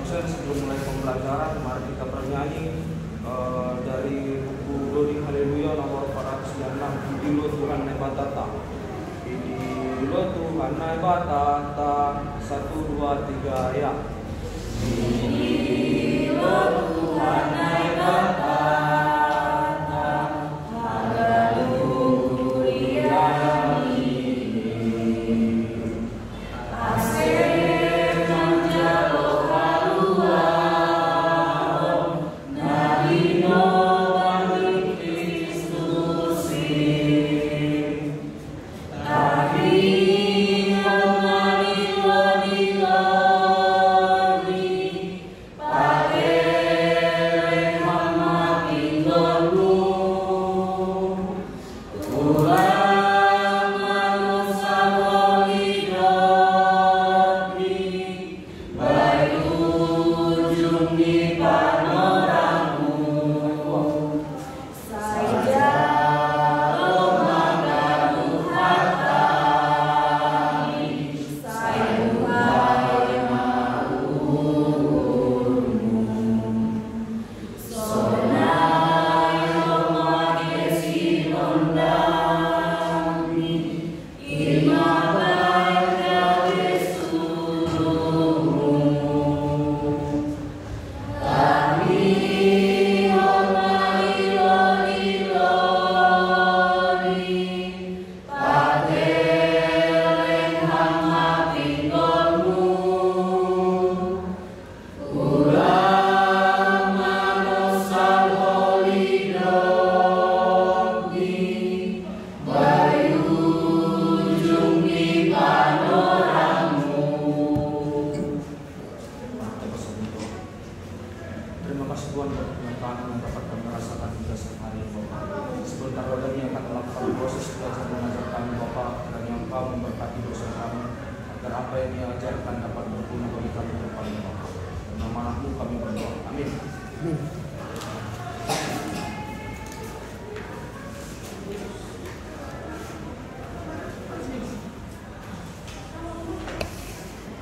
dosen, sebelum mulai pembelajaran, mari kita bernyanyi dari buku Dodi Haleluya nomor 496, Idilo Tuhan Nebatata. Idilo Tuhan Nebatata, 1, 2, 3 ya. Idilo Tuhan Nebatata.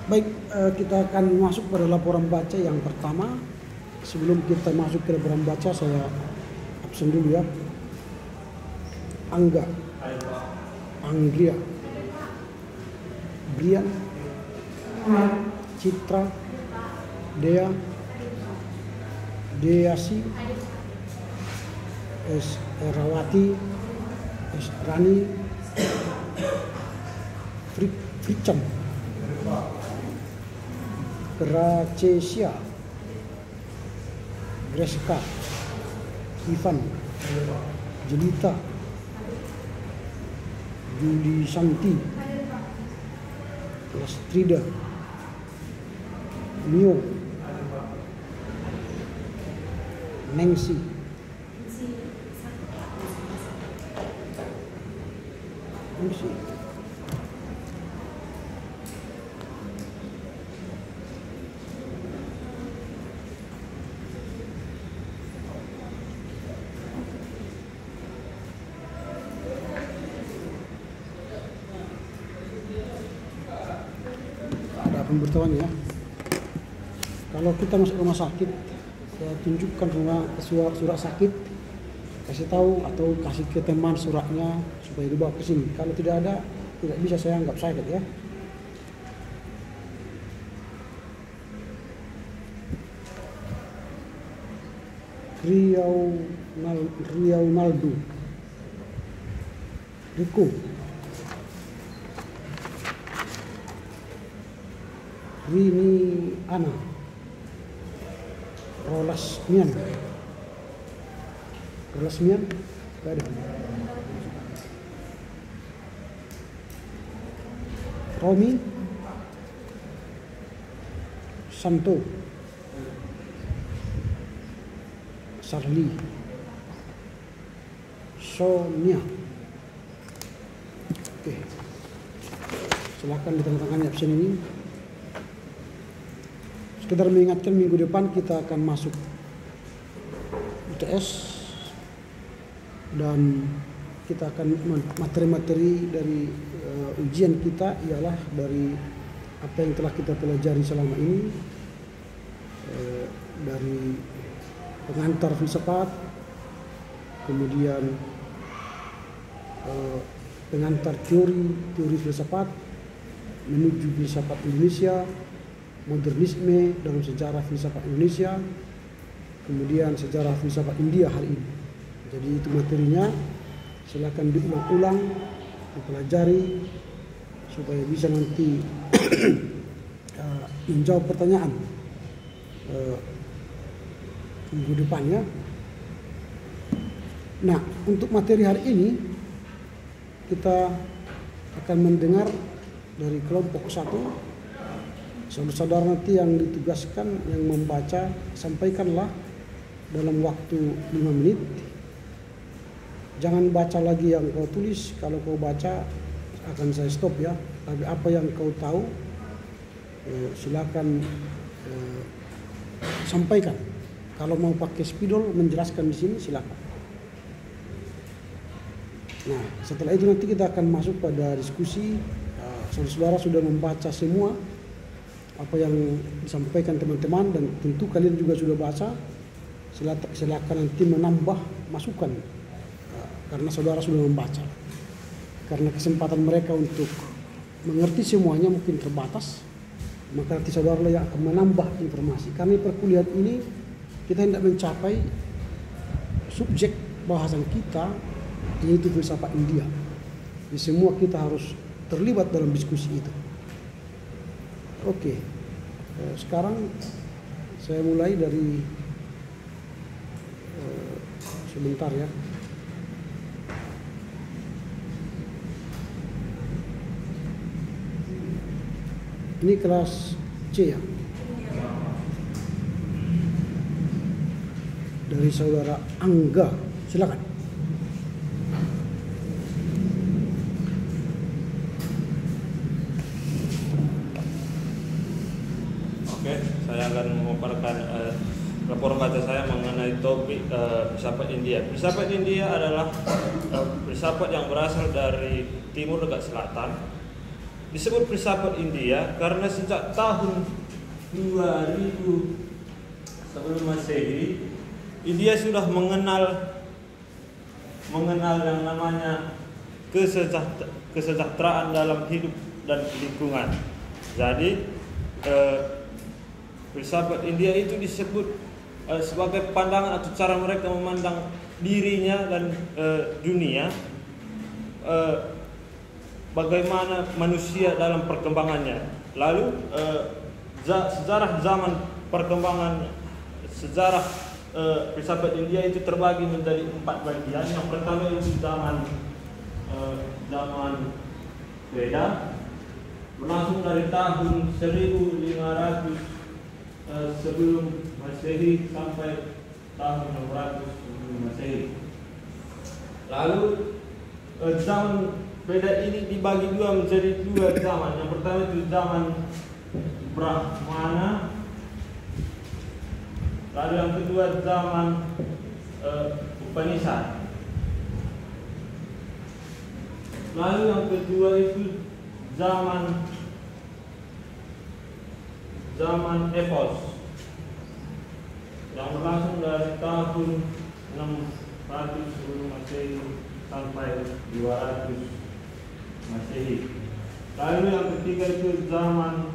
Baik, kita akan masuk pada laporan baca yang pertama. Sebelum kita masuk ke laporan baca, saya absen dulu ya. Angga, Anggria, Brian, Citra, Dea, Deasi, S. Erawati, S. Rani, Fricam, Gracesia, Greska, Ivan, Jelita, Juli Santi, Lastrida, Mio, Nengsi, pemberitahuan ya. Kalau kita masuk rumah sakit, saya tunjukkan surat sakit, kasih tahu atau kasih ke teman suratnya supaya dibawa ke sini. Kalau tidak ada, tidak bisa saya anggap sakit ya. Riau Maldu, Riko, Rini Ana, Rolasmian, ada. Romi, Santo, Sarli, Sonia. Oke, silakan ditandatangani absen ini. Sekedar mengingatkan, minggu depan kita akan masuk UTS dan kita akan materi-materi dari ujian kita ialah dari apa yang telah kita pelajari selama ini dari pengantar filsafat, kemudian pengantar teori filsafat menuju filsafat Indonesia, modernisme dalam sejarah filsafat Indonesia, kemudian sejarah filsafat India hari ini. Jadi itu materinya, silakan diulang-ulang, dipelajari supaya bisa nanti menjawab pertanyaan minggu depannya. Nah, untuk materi hari ini kita akan mendengar dari kelompok 1. Saudara-saudara nanti yang ditugaskan yang membaca, sampaikanlah dalam waktu 5 menit. Jangan baca lagi yang kau tulis. Kalau kau baca akan saya stop ya. Tapi apa yang kau tahu silakan sampaikan. Kalau mau pakai spidol menjelaskan di sini silakan. Nah, setelah itu nanti kita akan masuk pada diskusi. Saudara-saudara sudah membaca semua apa yang disampaikan teman-teman dan tentu kalian juga sudah baca. Silakan nanti menambah masukan karena saudara sudah membaca. Karena kesempatan mereka untuk mengerti semuanya mungkin terbatas, maka nanti saudara yang akan menambah informasi. Karena perkuliahan ini kita hendak mencapai subjek bahasan kita, yaitu filsafat India. Jadi semua kita harus terlibat dalam diskusi itu. Oke, sekarang saya mulai dari sebentar ya. Ini kelas C ya. Dari saudara Angga, silakan. Oke, saya akan memaparkan laporan baca saya mengenai topik filsafat India. Filsafat India adalah filsafat yang berasal dari timur dekat selatan. Disebut filsafat India karena sejak tahun 2000 sebelum Masehi, India sudah mengenal yang namanya kesejahteraan dalam hidup dan lingkungan. Jadi filsafat India itu disebut sebagai pandangan atau cara mereka memandang dirinya dan dunia, bagaimana manusia dalam perkembangannya. Lalu sejarah zaman perkembangan sejarah filsafat India itu terbagi menjadi 4 bagian. Yang pertama itu zaman Veda, berlangsung dari tahun 1500 sebelum Masehi sampai tahun 600 sebelum Masehi. Lalu zaman Veda ini dibagi menjadi 2 zaman. Yang pertama itu zaman Brahmana. Lalu yang kedua zaman Upanishad. Lalu yang kedua itu zaman Epos yang berlangsung dari tahun 600 sebelum Masehi sampai 200 Masehi. Lalu yang ketiga itu zaman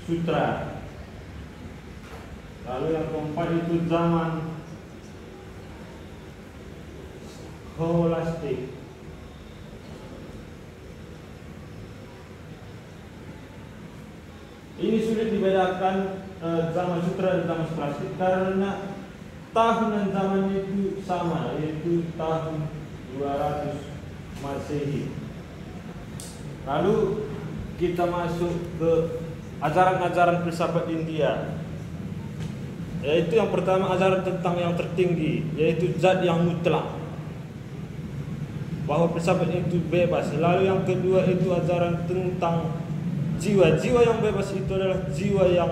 Sutra. Lalu yang keempat itu zaman Scholastic. Ini sulit dibedakan zaman Sutra dan zaman Scholastic karena tahun dan zaman itu sama, yaitu tahun 200 Masehi. Lalu kita masuk ke ajaran-ajaran filsafat India. Yaitu yang pertama ajaran tentang yang tertinggi, yaitu zat yang mutlak, bahwa filsafat itu bebas. Lalu yang kedua itu ajaran tentang jiwa. Jiwa yang bebas itu adalah jiwa yang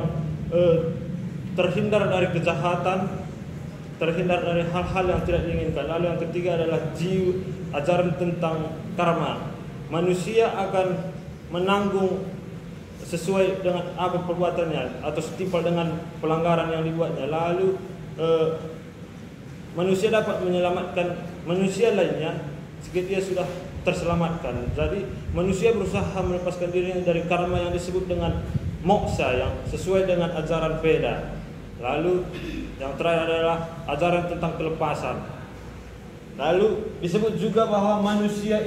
terhindar dari kejahatan, terhindar dari hal-hal yang tidak diinginkan. Lalu yang ketiga adalah ajaran tentang karma. Manusia akan menanggung sesuai dengan apa perbuatannya atau setimpal dengan pelanggaran yang dibuatnya. Lalu manusia dapat menyelamatkan manusia lainnya jika dia sudah terselamatkan. Jadi manusia berusaha melepaskan dirinya dari karma yang disebut dengan moksa yang sesuai dengan ajaran Veda. Lalu yang terakhir adalah ajaran tentang kelepasan. Lalu disebut juga bahwa manusia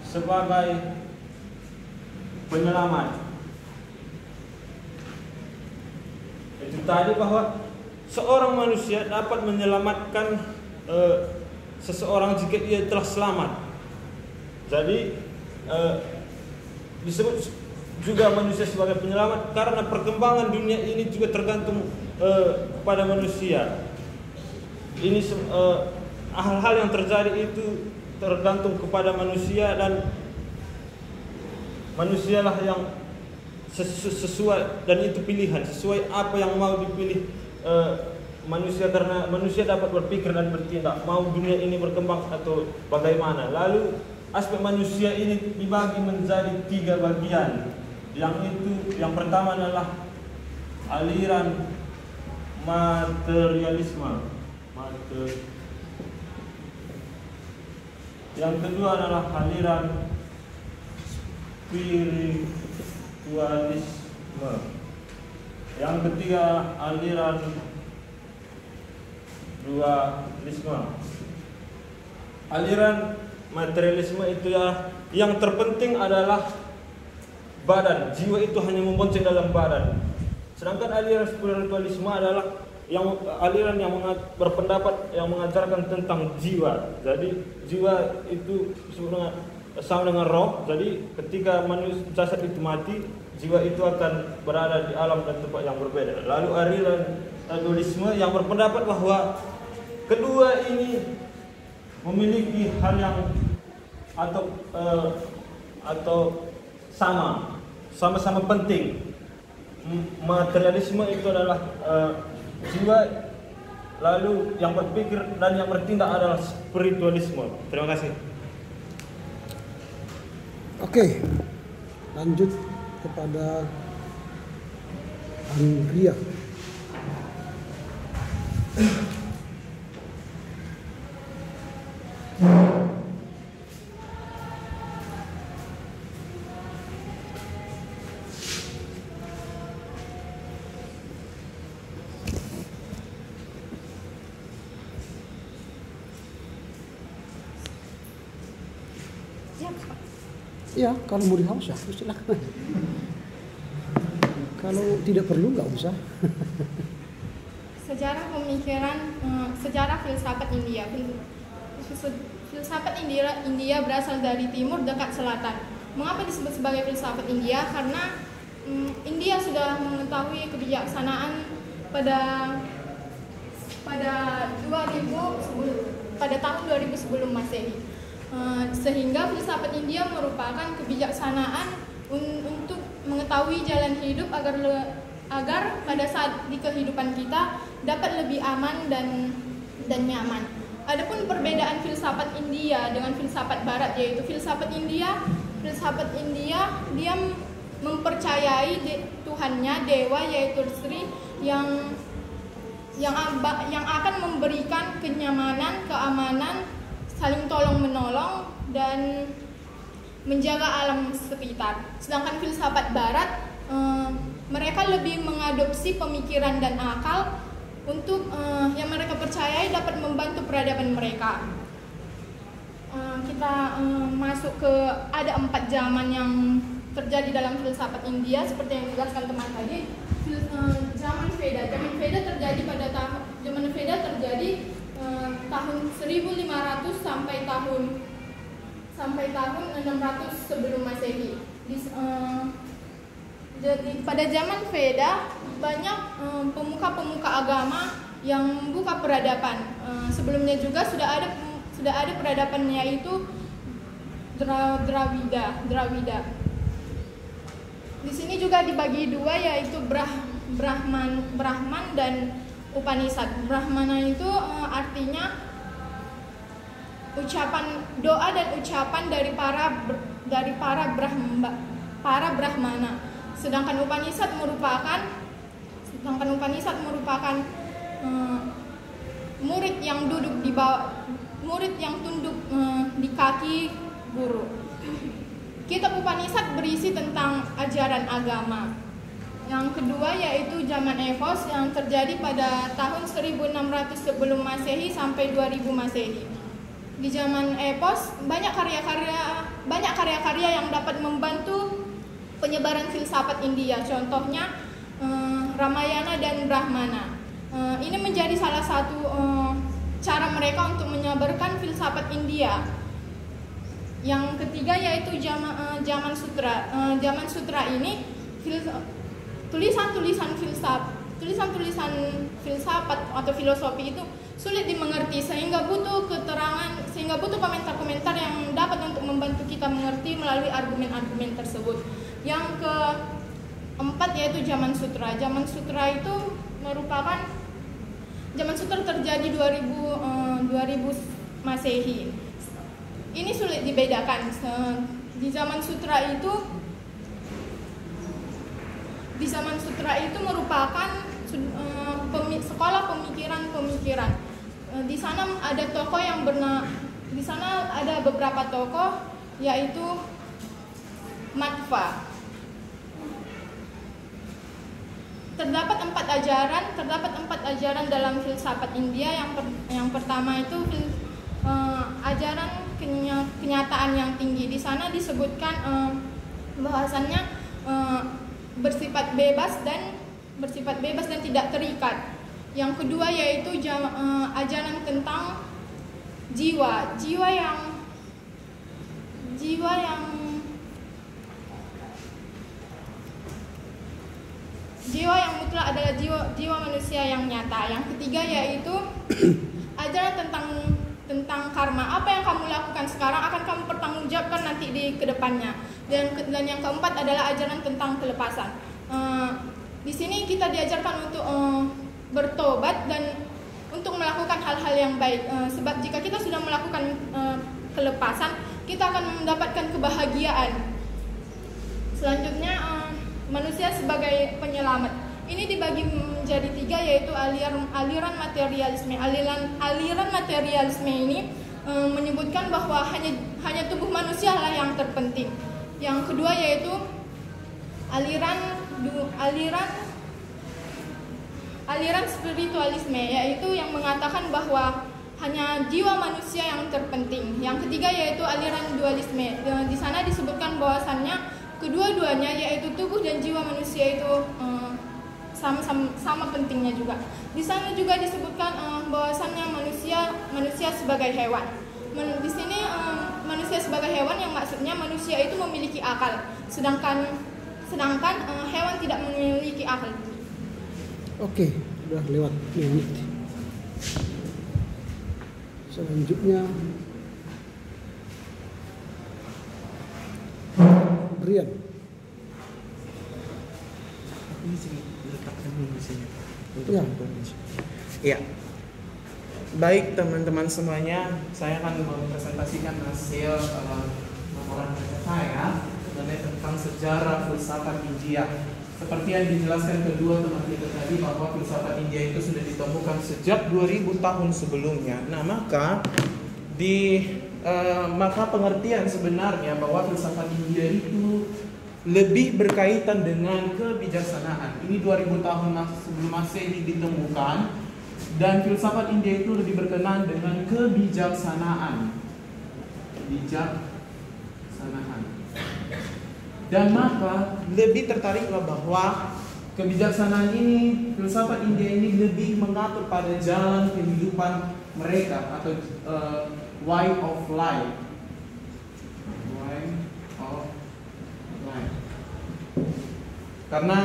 sebagai penyelamat. Itu tadi bahwa seorang manusia dapat menyelamatkan seseorang jika dia telah selamat. Jadi disebut juga manusia sebagai penyelamat karena perkembangan dunia ini juga tergantung kepada manusia. Ini hal-hal yang terjadi itu tergantung kepada manusia dan manusialah yang sesuai, dan itu pilihan sesuai apa yang mau dipilih manusia, karena manusia dapat berpikir dan bertindak mau dunia ini berkembang atau bagaimana. Lalu aspek manusia ini dibagi menjadi 3 bagian. Yang pertama adalah aliran materialisme. Yang kedua adalah aliran spiritualisme. Yang ketiga aliran dualisme. Aliran materialisme itu ya, yang terpenting adalah badan, jiwa itu hanya membonceng dalam badan. Sedangkan aliran spiritualisme adalah aliran yang berpendapat yang mengajarkan tentang jiwa. Jadi jiwa itu sama dengan roh. Jadi ketika manusia jasad itu mati, jiwa itu akan berada di alam dan tempat yang berbeda. Lalu aliran dualisme yang berpendapat bahwa kedua ini memiliki hal yang atau sama-sama penting. Materialisme itu adalah jiwa, lalu yang berpikir dan yang bertindak adalah spiritualisme. Terima kasih. Oke, lanjut kepada Angria. Ya, kalau mau dihapus ya, silakan. Kalau tidak perlu nggak usah. Sejarah pemikiran, sejarah filsafat India. Filsafat India berasal dari timur dekat selatan. Mengapa disebut sebagai filsafat India? Karena India sudah mengetahui kebijaksanaan pada tahun 2000 sebelum Masehi. Sehingga filsafat India merupakan kebijaksanaan untuk mengetahui jalan hidup agar pada saat di kehidupan kita dapat lebih aman dan nyaman. Adapun perbedaan filsafat India dengan filsafat Barat, yaitu filsafat India dia mempercayai Tuhannya, dewa yaitu Sri yang akan memberikan kenyamanan, keamanan, saling tolong menolong dan menjaga alam sekitar. Sedangkan filsafat Barat mereka lebih mengadopsi pemikiran dan akal untuk yang mereka percayai dapat membantu peradaban mereka. Kita masuk ke ada 4 zaman yang terjadi dalam filsafat India seperti yang dijelaskan teman tadi. Zaman Veda terjadi tahun 1500 sampai tahun 600 sebelum Masehi. Jadi pada zaman Veda banyak pemuka-pemuka agama yang membuka peradaban. Sebelumnya juga sudah ada peradaban, yaitu Dravida. Di sini juga dibagi 2, yaitu Brahman dan Upanishad. Brahmana itu artinya doa dan ucapan dari para dari para Brahmana. Sedangkan Upanishad merupakan murid yang tunduk di kaki guru. Kitab Upanishad berisi tentang ajaran agama. Yang kedua yaitu zaman Evos yang terjadi pada tahun 1600 sebelum Masehi sampai 2000 Masehi. Di zaman Evos banyak karya-karya yang dapat membantu penyebaran filsafat India. Contohnya Ramayana dan Brahmana. Ini menjadi salah satu cara mereka untuk menyebarkan filsafat India. Yang ketiga yaitu zaman sutra. Zaman sutra ini tulisan-tulisan filsafat atau filosofi itu sulit dimengerti sehingga butuh komentar-komentar yang dapat untuk membantu kita mengerti melalui argumen-argumen tersebut. Yang keempat yaitu zaman sutra. Zaman sutra terjadi 2000 Masehi. Ini sulit dibedakan. Di zaman sutra itu merupakan sekolah pemikiran. Di sana ada beberapa tokoh yaitu Madhva. Terdapat empat ajaran dalam filsafat India. Yang pertama itu ajaran kenyataan yang tinggi. Di sana disebutkan bahwasannya bersifat bebas dan tidak terikat. Yang kedua yaitu ajaran tentang jiwa yang mutlak adalah jiwa manusia yang nyata. Yang ketiga yaitu ajaran tentang karma. Apa yang kamu lakukan sekarang akan kamu pertanggungjawabkan nanti di kedepannya. Dan yang keempat adalah ajaran tentang kelepasan. Di sini kita diajarkan untuk bertobat dan untuk melakukan hal-hal yang baik. Sebab jika kita sudah melakukan kelepasan, kita akan mendapatkan kebahagiaan. Selanjutnya manusia sebagai penyelamat. Ini dibagi menjadi tiga yaitu aliran materialisme. Aliran materialisme ini menyebutkan bahwa hanya tubuh manusia lah yang terpenting. Yang kedua yaitu aliran spiritualisme, yaitu yang mengatakan bahwa hanya jiwa manusia yang terpenting. Yang ketiga yaitu aliran dualisme. Di sana disebutkan bahwasannya kedua-duanya yaitu tubuh dan jiwa manusia itu sama pentingnya juga. Di sana juga disebutkan bahwasannya manusia sebagai hewan. Di sini manusia sebagai hewan yang maksudnya manusia itu memiliki akal, sedangkan hewan tidak memiliki akal. Oke, udah lewat 5 menit. Selanjutnya Brian. Ini sih letakkan di sini. Ya. Iya. Baik teman-teman semuanya, saya akan mempresentasikan hasil laporan kerja saya mengenai tentang sejarah filsafat India. Seperti yang dijelaskan kedua teman kita tadi bahwa filsafat India itu sudah ditemukan sejak 2000 tahun sebelumnya. Nah, maka pengertian sebenarnya bahwa filsafat India itu lebih berkaitan dengan kebijaksanaan. Ini 2000 tahun sebelum Masehi ditemukan. Dan filsafat India itu lebih berkenaan dengan kebijaksanaan. Dan maka lebih tertariklah bahwa kebijaksanaan ini, filsafat India ini lebih mengatur pada jalan kehidupan mereka atau way of life. Karena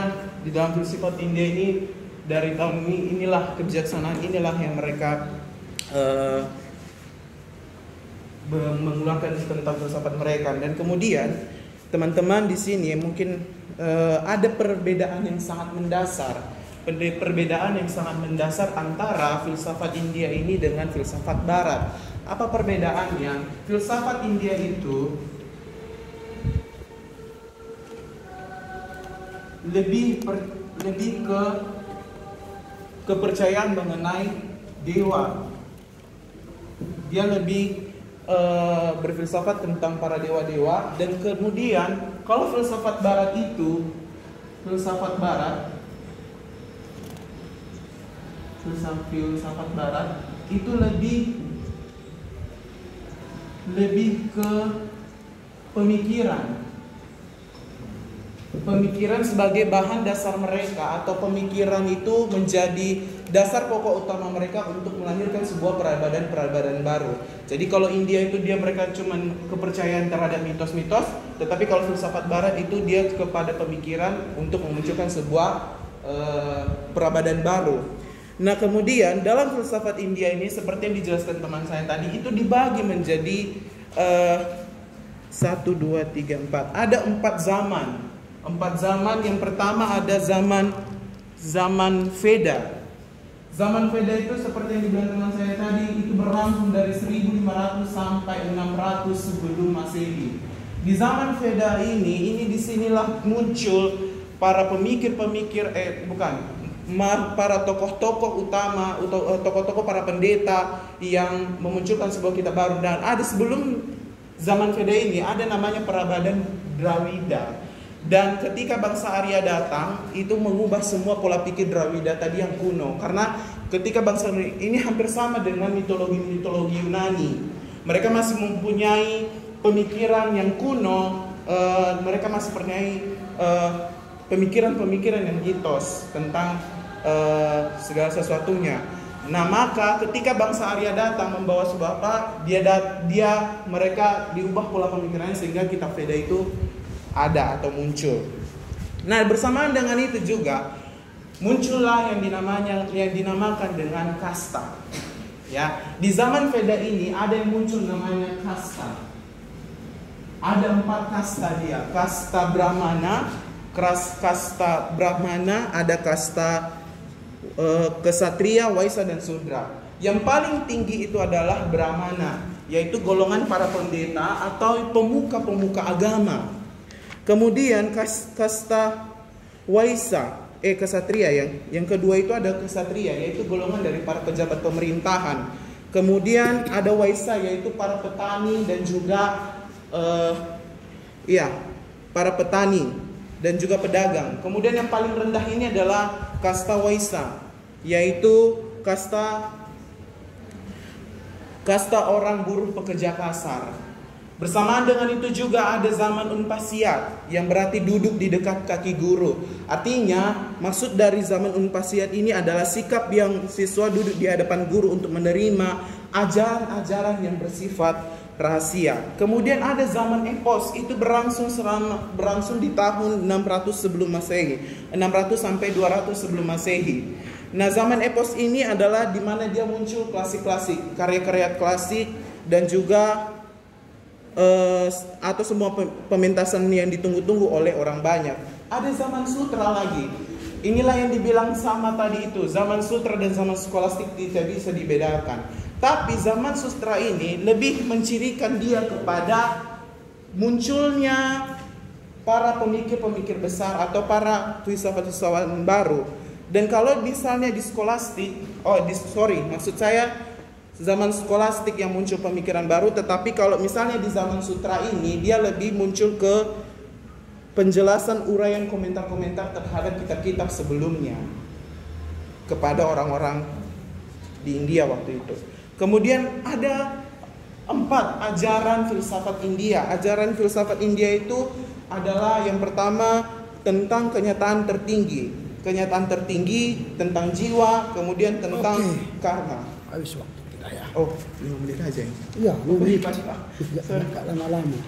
di dalam filsafat India ini dari tahun inilah kebijaksanaan inilah yang mereka mengeluarkan tentang filsafat mereka. Dan kemudian teman-teman di sini mungkin ada perbedaan yang sangat mendasar antara filsafat India ini dengan filsafat Barat. Apa perbedaannya? Filsafat India itu lebih ke kepercayaan mengenai dewa. Dia lebih berfilsafat tentang para dewa-dewa. Dan kemudian kalau filsafat barat itu, filsafat barat itu lebih ke pemikiran sebagai bahan dasar mereka, atau pemikiran itu menjadi dasar pokok utama mereka untuk melahirkan sebuah peradaban baru. Jadi kalau India itu mereka cuman kepercayaan terhadap mitos-mitos, tetapi kalau filsafat barat itu dia kepada pemikiran untuk memunculkan sebuah peradaban baru. Nah, kemudian dalam filsafat India ini seperti yang dijelaskan teman saya tadi, itu dibagi menjadi 1, 2, 3, 4. Ada 4 zaman. 4 zaman. Yang pertama ada zaman Veda. Zaman Veda itu seperti yang dibilang teman saya tadi, itu berlangsung dari 1500 sampai 600 sebelum Masehi. Di zaman Veda ini disinilah muncul para pemikir-pemikir, para tokoh-tokoh utama, tokoh-tokoh para pendeta yang memunculkan sebuah kitab baru. Dan ada sebelum zaman Veda ini ada namanya peradaban Drawida. Dan ketika bangsa Arya datang, itu mengubah semua pola pikir Drawida tadi yang kuno. Karena ketika bangsa ini hampir sama dengan mitologi Yunani. Mereka masih mempunyai pemikiran yang kuno. Mereka masih mempunyai pemikiran-pemikiran yang mitos tentang segala sesuatunya. Nah, maka ketika bangsa Arya datang membawa sebuah mereka diubah pola pemikirannya sehingga kitab Veda itu ada atau muncul. Nah, bersamaan dengan itu juga muncullah yang dinamakan dengan kasta. Ya, di zaman Veda ini ada yang muncul namanya kasta. Ada 4 kasta dia. Kasta Brahmana, ada kasta Ksatria, Waisya dan Sudra. Yang paling tinggi itu adalah Brahmana, yaitu golongan para pendeta atau pemuka-pemuka agama. Kemudian kasta Waisya, Ksatria yang kedua itu ada Ksatria, yaitu golongan dari para pejabat pemerintahan. Kemudian ada Waisya, yaitu para petani dan juga para petani dan juga pedagang. Kemudian yang paling rendah ini adalah kasta Waisya, yaitu kasta orang buruh pekerja kasar. Bersamaan dengan itu juga ada zaman Unpasyat, yang berarti duduk di dekat kaki guru. Artinya maksud dari zaman Unpasyat ini adalah sikap yang siswa duduk di hadapan guru untuk menerima ajaran-ajaran yang bersifat rahasia. Kemudian ada zaman Epos, itu berlangsung di tahun 600 sebelum Masehi, 600 sampai 200 sebelum Masehi. Nah, zaman Epos ini adalah di mana dia muncul klasik-klasik, karya-karya klasik dan juga atau semua pementasan yang ditunggu-tunggu oleh orang banyak. Ada zaman Sutra lagi. Inilah yang dibilang sama tadi itu, zaman Sutra dan zaman skolastik tidak bisa dibedakan. Tapi zaman Sutra ini lebih mencirikan dia kepada munculnya para pemikir-pemikir besar atau para filsafat-filsafat baru. Dan kalau misalnya di skolastik, zaman skolastik yang muncul pemikiran baru, tetapi kalau misalnya di zaman Sutra ini dia lebih muncul ke penjelasan uraian komentar-komentar terhadap kitab-kitab sebelumnya kepada orang-orang di India waktu itu. Kemudian ada 4 ajaran filsafat India. Ajaran filsafat India itu adalah yang pertama tentang kenyataan tertinggi. Kenyataan tertinggi tentang jiwa, kemudian tentang karma. Habis waktu kita ya. Oh, 5 menit aja ya? Iya, 5 menit. Pak. Enggak lama-lama.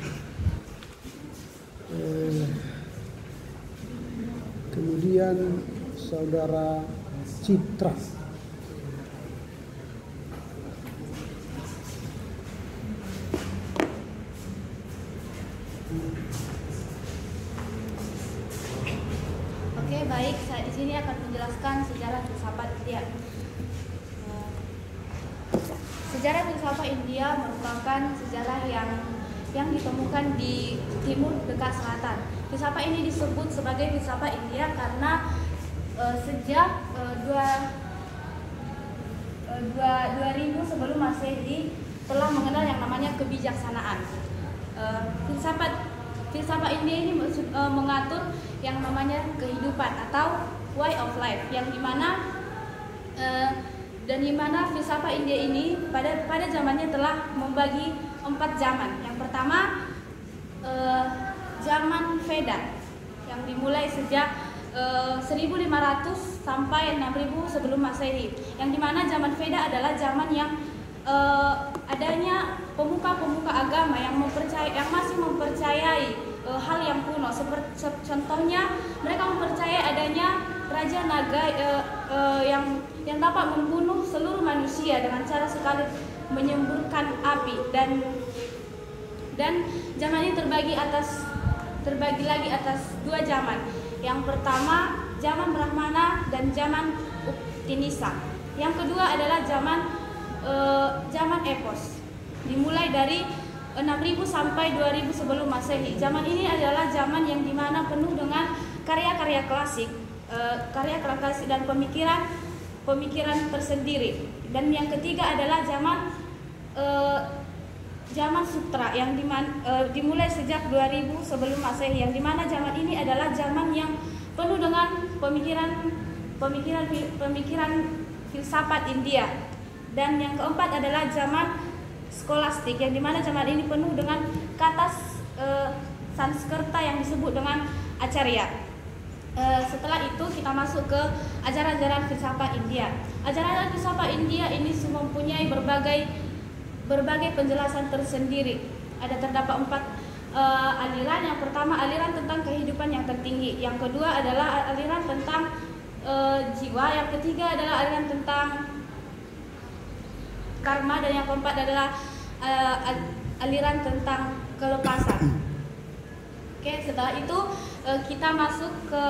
Kemudian saudara Citra. Oke, baik. Saya di sini akan menjelaskan sejarah filsafat India. Sejarah filsafat India merupakan sejarah yang ditemukan di timur dekat selatan. Filsafat ini disebut sebagai filsafat India karena sejak 2000 sebelum Masehi telah mengenal yang namanya kebijaksanaan. Filsafat India ini mengatur yang namanya kehidupan atau way of life, yang dimana filsafat India ini pada zamannya telah membagi 4 zaman. Yang pertama zaman Veda yang dimulai sejak 1500 sampai 6000 sebelum Masehi. Yang dimana zaman Veda adalah zaman yang adanya pemuka-pemuka agama yang masih mempercayai hal yang kuno. Contohnya mereka mempercayai adanya raja naga yang dapat membunuh seluruh manusia dengan cara sekali menyemburkan api, dan zaman ini terbagi lagi atas 2 zaman. Yang pertama zaman Brahmana dan zaman Uptinisa. Yang kedua adalah zaman Epos, dimulai dari 6000 sampai 2000 sebelum Masehi. Zaman ini adalah zaman yang dimana penuh dengan karya-karya klasik, dan pemikiran tersendiri. Dan yang ketiga adalah zaman Sutra yang dimulai sejak 2000 sebelum Masehi, yang dimana zaman ini adalah zaman yang penuh dengan pemikiran filsafat India. Dan yang keempat adalah zaman skolastik, yang dimana zaman ini penuh dengan kata Sanskerta yang disebut dengan Acarya. Setelah itu kita masuk ke ajaran-ajaran filsafat India. Ajaran filsafat India ini mempunyai berbagai penjelasan tersendiri. Terdapat 4 aliran. Yang pertama aliran tentang kehidupan yang tertinggi. Yang kedua adalah aliran tentang jiwa. Yang ketiga adalah aliran tentang karma, dan yang keempat adalah aliran tentang kelepasan. Oke, setelah itu kita masuk ke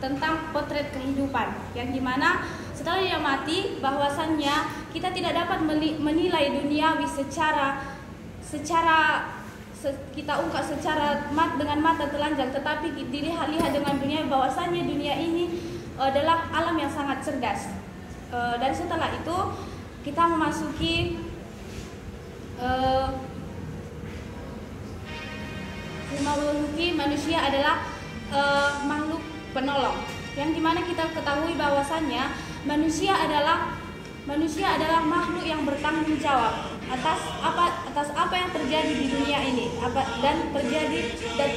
tentang potret kehidupan, yang dimana setelah dia mati bahwasannya kita tidak dapat menilai duniawi kita ungkap dengan mata telanjang, tetapi dilihat dengan dunia bahwasannya dunia ini adalah alam yang sangat cerdas. Dan setelah itu kita memasuki manusia adalah makhluk penolong, yang dimana kita ketahui bahwasannya manusia adalah makhluk yang bertanggung jawab atas apa yang terjadi di dunia ini, dan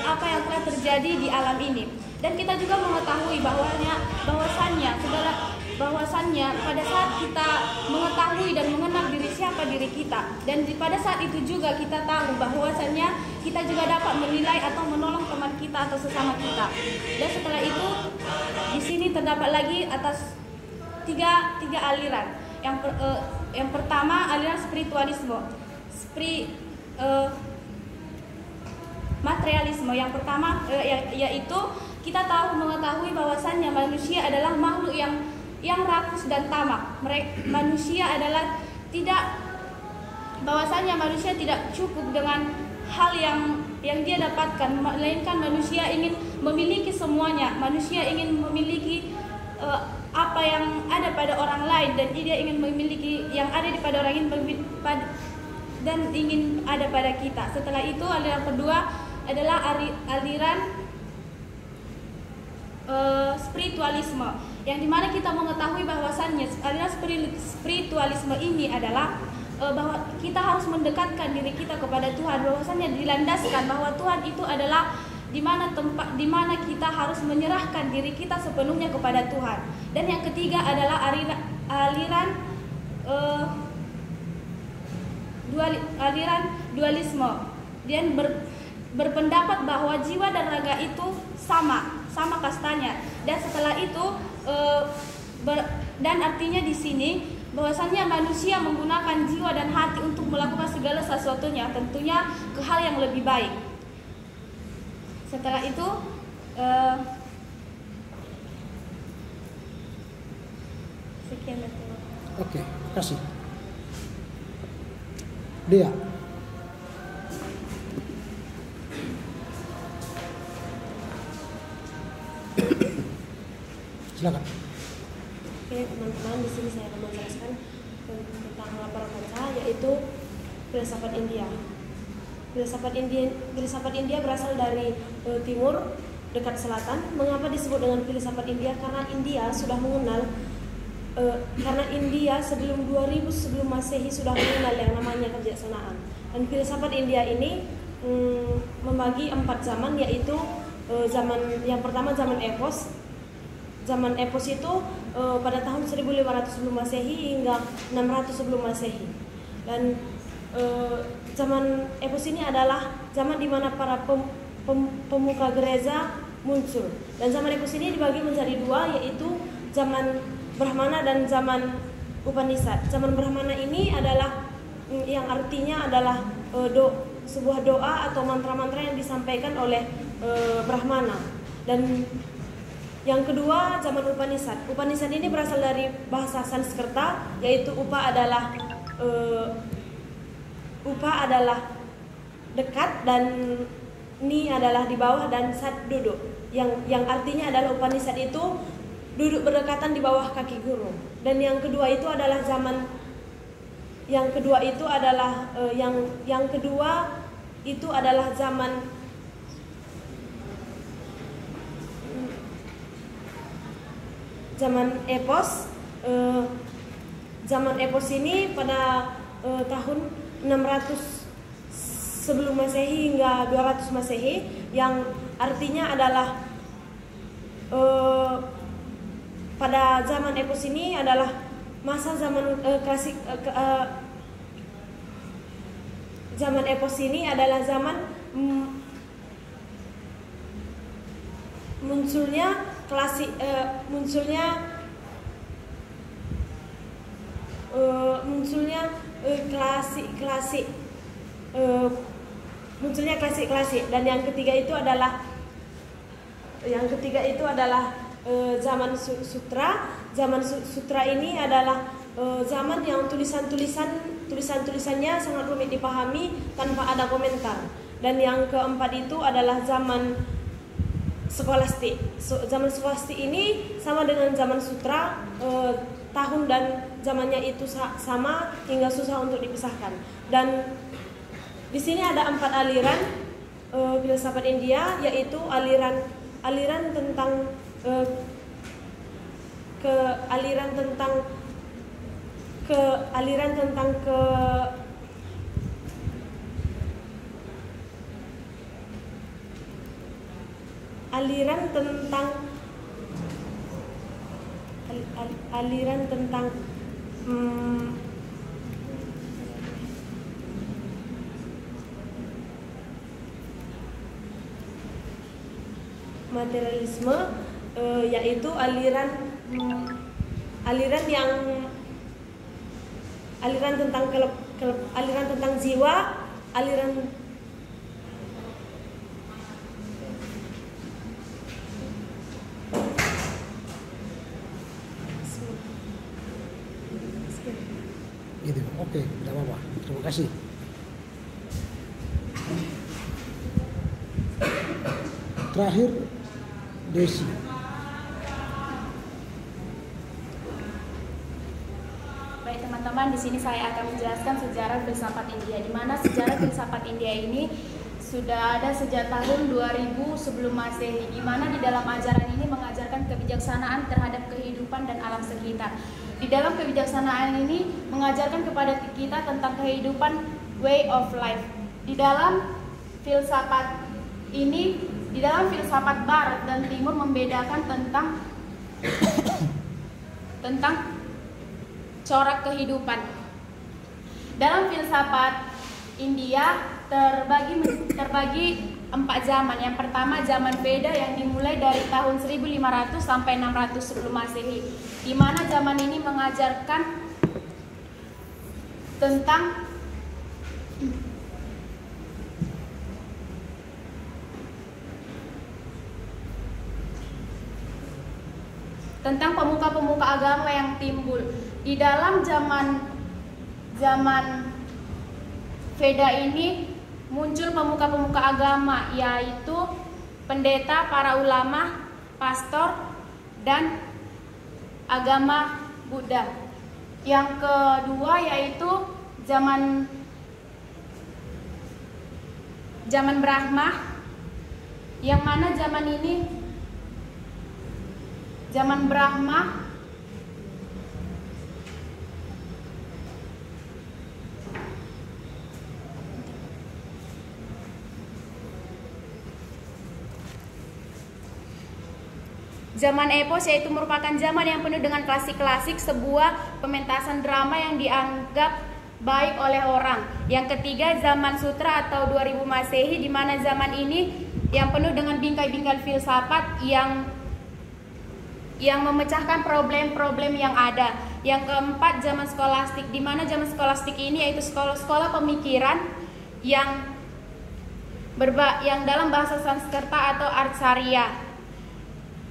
apa yang telah terjadi di alam ini. Dan kita juga mengetahui bahwasannya pada saat kita mengetahui dan mengenal siapa diri kita, dan pada saat itu juga kita tahu bahwasannya kita juga dapat menilai atau menolong teman kita atau sesama kita. Dan setelah itu di sini terdapat lagi atas tiga aliran. Yang pertama aliran spiritualisme, materialisme. Yang pertama yaitu kita mengetahui bahwasannya manusia adalah makhluk yang rakus dan tamak. Manusia tidak cukup dengan hal yang dia dapatkan, melainkan manusia ingin memiliki semuanya. Manusia ingin memiliki apa yang ada pada orang lain, dan dia ingin memiliki yang ada pada orang lain dan ingin ada pada kita. Setelah itu aliran kedua adalah aliran spiritualisme, yang dimana kita mengetahui bahwasannya aliran spiritualisme ini adalah bahwa kita harus mendekatkan diri kita kepada Tuhan, bahwasannya dilandaskan bahwa Tuhan itu adalah di mana kita harus menyerahkan diri kita sepenuhnya kepada Tuhan. Dan yang ketiga adalah aliran dualisme, dan berpendapat bahwa jiwa dan raga itu sama kastanya. Dan setelah itu dan artinya di sini bahwasannya manusia menggunakan jiwa dan hati untuk melakukan segala sesuatunya, tentunya ke hal yang lebih baik. Setelah itu sekian. Oke, kasih. Dia. Silakan. Oke teman-teman, di sini saya akan menjelaskan tentang laporan baca, yaitu filsafat India. Filsafat India berasal dari timur dekat selatan. Mengapa disebut dengan filsafat India? Karena India sudah mengenal karena India sebelum 2000 sebelum Masehi sudah mengenal yang namanya kebijaksanaan. Dan filsafat India ini membagi 4 zaman, yaitu zaman yang pertama zaman Epos. Zaman Epos itu pada tahun 1500 sebelum Masehi hingga 600 sebelum Masehi. Dan zaman Epos ini adalah zaman di mana para pemuka gereja muncul. Dan zaman Epos ini dibagi menjadi 2, yaitu zaman Brahmana dan zaman Upanishad. Zaman Brahmana ini adalah yang artinya adalah sebuah doa atau mantra-mantra yang disampaikan oleh Brahmana. Dan yang kedua zaman Upanishad. Upanishad ini berasal dari bahasa Sanskerta, yaitu upa adalah dekat dan ni adalah di bawah dan sat duduk. Yang artinya adalah Upanishad itu duduk berdekatan di bawah kaki guru. Dan yang kedua itu adalah zaman zaman Epos. Zaman Epos ini pada tahun 600 sebelum Masehi hingga 200 Masehi, yang artinya adalah pada zaman Epos ini adalah masa zaman klasik. Zaman Epos ini adalah zaman munculnya klasik, munculnya klasik. Dan yang ketiga itu adalah zaman sutra. Zaman sutra ini adalah zaman yang tulisan-tulisannya sangat rumit dipahami tanpa ada komentar. Dan yang keempat itu adalah zaman skolastik. Zaman skolastik ini sama dengan zaman sutra, tahun dan zamannya itu sama hingga susah untuk dipisahkan. Dan di sini ada 4 aliran filsafat India, yaitu aliran tentang materialisme, yaitu aliran tentang jiwa, Gitu. Oke, tidak apa-apa. Terima kasih. Terakhir, Desi. Baik teman-teman, di sini saya akan menjelaskan sejarah filsafat India, di mana sejarah filsafat India ini sudah ada sejak tahun 2000 sebelum Masehi, di mana di dalam ajaran ini mengajarkan kebijaksanaan terhadap kehidupan dan alam sekitar. Di dalam kebijaksanaan ini mengajarkan kepada kita tentang kehidupan, way of life. Di dalam filsafat ini, di dalam filsafat Barat dan Timur membedakan tentang corak kehidupan. Dalam filsafat India terbagi 4 zaman. Yang pertama zaman Veda yang dimulai dari tahun 1500 sampai 600 sebelum Masehi, di mana zaman ini mengajarkan tentang pemuka-pemuka agama yang timbul. Di dalam zaman Veda ini muncul pemuka-pemuka agama, yaitu pendeta, para ulama, pastor, dan agama Buddha. Yang kedua yaitu zaman Brahma, yang mana zaman ini zaman Brahma zaman epos, yaitu merupakan zaman yang penuh dengan klasik-klasik, sebuah pementasan drama yang dianggap baik oleh orang. Yang ketiga zaman sutra atau 2000 Masehi, di mana zaman ini yang penuh dengan bingkai-bingkai filsafat yang memecahkan problem-problem yang ada. Yang keempat zaman skolastik, di mana zaman skolastik ini yaitu sekolah-sekolah pemikiran yang dalam bahasa Sanskerta atau Artsarya.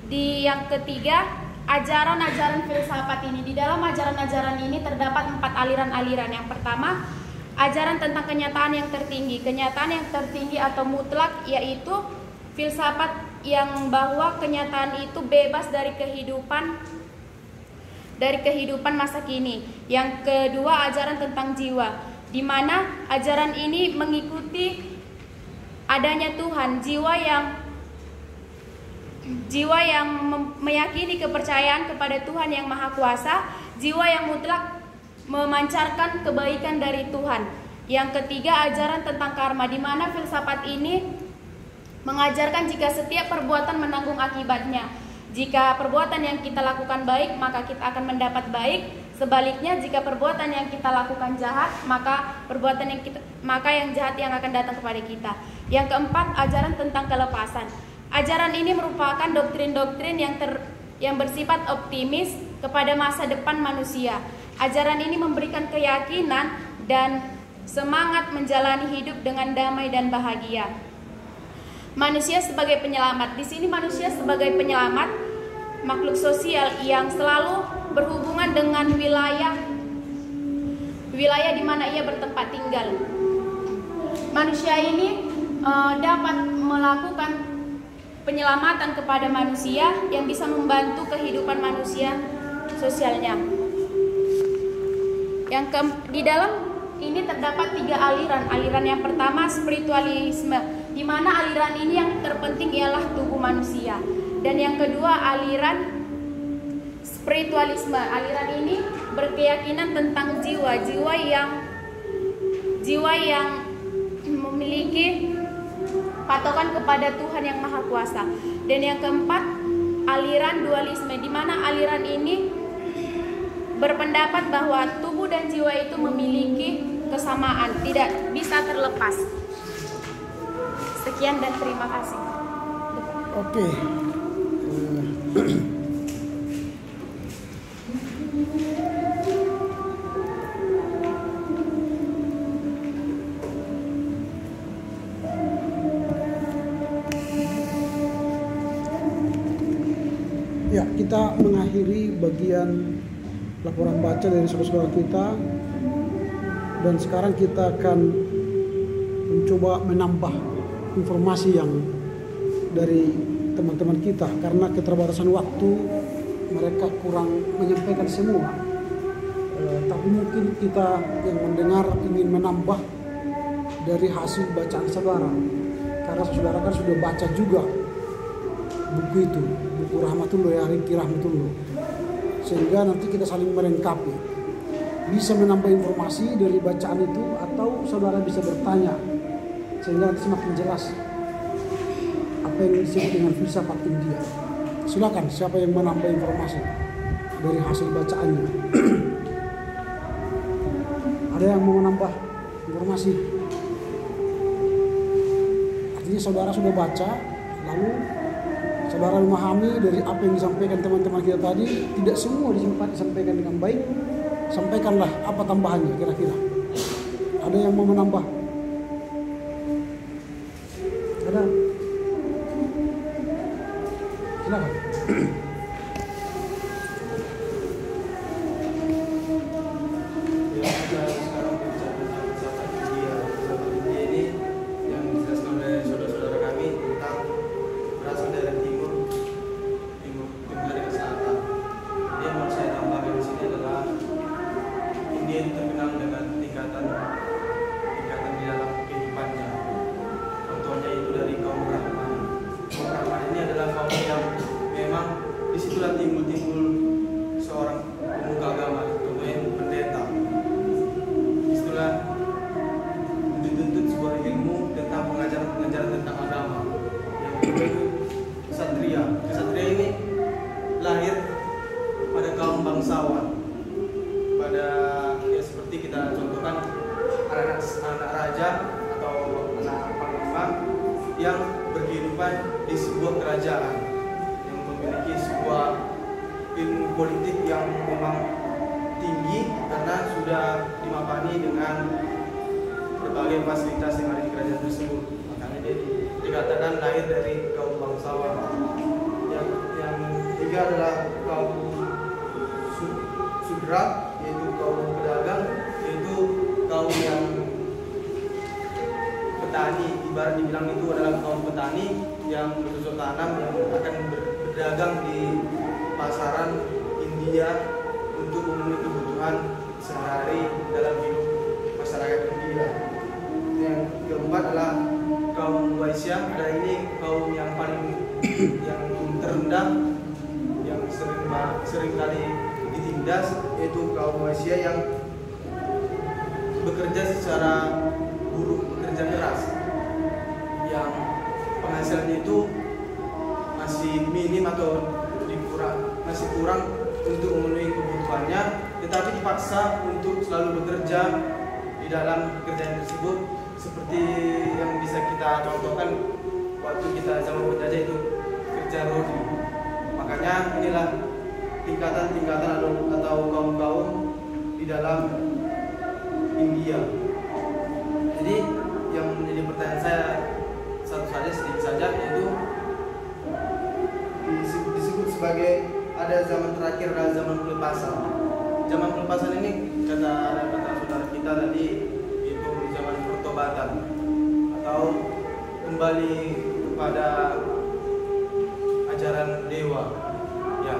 Di yang ketiga, ajaran-ajaran filsafat ini. Di dalam ajaran-ajaran ini terdapat 4 aliran-aliran. Yang pertama, ajaran tentang kenyataan yang tertinggi. Kenyataan yang tertinggi atau mutlak yaitu filsafat yang bahwa kenyataan itu bebas dari kehidupan masa kini. Yang kedua, ajaran tentang jiwa, di mana ajaran ini mengikuti adanya Tuhan, jiwa yang meyakini kepercayaan kepada Tuhan yang Maha Kuasa, jiwa yang mutlak memancarkan kebaikan dari Tuhan. Yang ketiga, ajaran tentang karma, di mana filsafat ini mengajarkan jika setiap perbuatan menanggung akibatnya. Jika perbuatan yang kita lakukan baik, maka kita akan mendapat baik. Sebaliknya, jika perbuatan yang kita lakukan jahat, maka yang jahat yang akan datang kepada kita. Yang keempat, ajaran tentang kelepasan. Ajaran ini merupakan doktrin-doktrin yang bersifat optimis kepada masa depan manusia. Ajaran ini memberikan keyakinan dan semangat menjalani hidup dengan damai dan bahagia. Manusia sebagai penyelamat. Di sini manusia sebagai penyelamat, makhluk sosial yang selalu berhubungan dengan wilayah di mana ia bertempat tinggal. Manusia ini dapat melakukan penyelamatan kepada manusia yang bisa membantu kehidupan manusia sosialnya. Di dalam ini terdapat 3 aliran. Aliran yang pertama spiritualisme, di mana aliran ini yang terpenting ialah tubuh manusia. Dan yang kedua aliran spiritualisme. Aliran ini berkeyakinan tentang jiwa yang memiliki patokan kepada Tuhan yang Maha Kuasa. Dan yang keempat, aliran dualisme, di mana aliran ini berpendapat bahwa tubuh dan jiwa itu memiliki kesamaan, tidak bisa terlepas. Sekian dan terima kasih. Oke. Ya, kita mengakhiri bagian laporan baca dari saudara-saudara kita, dan sekarang kita akan mencoba menambah informasi yang dari teman-teman kita, karena keterbatasan waktu mereka kurang menyampaikan semua. Tapi mungkin kita yang mendengar ingin menambah dari hasil bacaan saudara, karena saudara kan sudah baca juga buku itu, buku Rahmatullah ya, Ringki Rahmatullah, sehingga nanti kita saling melengkapi, bisa menambah informasi dari bacaan itu, atau saudara bisa bertanya sehingga nanti semakin jelas apa yang disebut dengan filsafat India. Silakan, siapa yang menambah informasi dari hasil bacaannya? Ada yang mau menambah informasi? Artinya saudara sudah baca, lalu saudara memahami dari apa yang disampaikan teman-teman kita tadi, tidak semua disampaikan dengan baik. Sampaikanlah apa tambahannya kira-kira. Ada yang mau menambah? Ada? Silakan. Dia yaitu Ksatria. Ksatria ini lahir pada kaum bangsawan, pada ya seperti kita contohkan anak raja atau anak panglima yang berkehidupan di sebuah kerajaan yang memiliki sebuah ilmu politik yang memang tinggi karena sudah dimapani dengan berbagai fasilitas yang ada di kerajaan tersebut. Makanya dia dikatakan lahir dari kaum bangsawan. Yang ketiga adalah kaum Sudra, yaitu kaum pedagang, yaitu kaum yang petani. Ibarat dibilang itu adalah kaum petani yang bercocok tanam, yang akan berdagang di pasaran India untuk memenuhi kebutuhan sehari dalam hidup masyarakat India. Yang keempat adalah kaum Waisya. Ini kaum yang paling yang terendah, yang sering kali ditindas, yaitu kaum Waisya yang bekerja secara buruh, bekerja keras, yang penghasilannya itu masih minim atau masih kurang untuk memenuhi kebutuhannya, tetapi dipaksa untuk selalu bekerja di dalam pekerjaan tersebut, seperti yang bisa kita contohkan waktu kita zaman penjajah itu kerja rodi. Makanya inilah tingkatan-tingkatan atau kaum-kaum di dalam India. Jadi yang menjadi pertanyaan saya satu saja, sedikit saja, yaitu disebut sebagai ada zaman terakhir, ada zaman pelepasan. Zaman pelepasan ini kata saudara kita tadi itu zaman pertobatan atau kembali kepada ajaran dewa. Ya,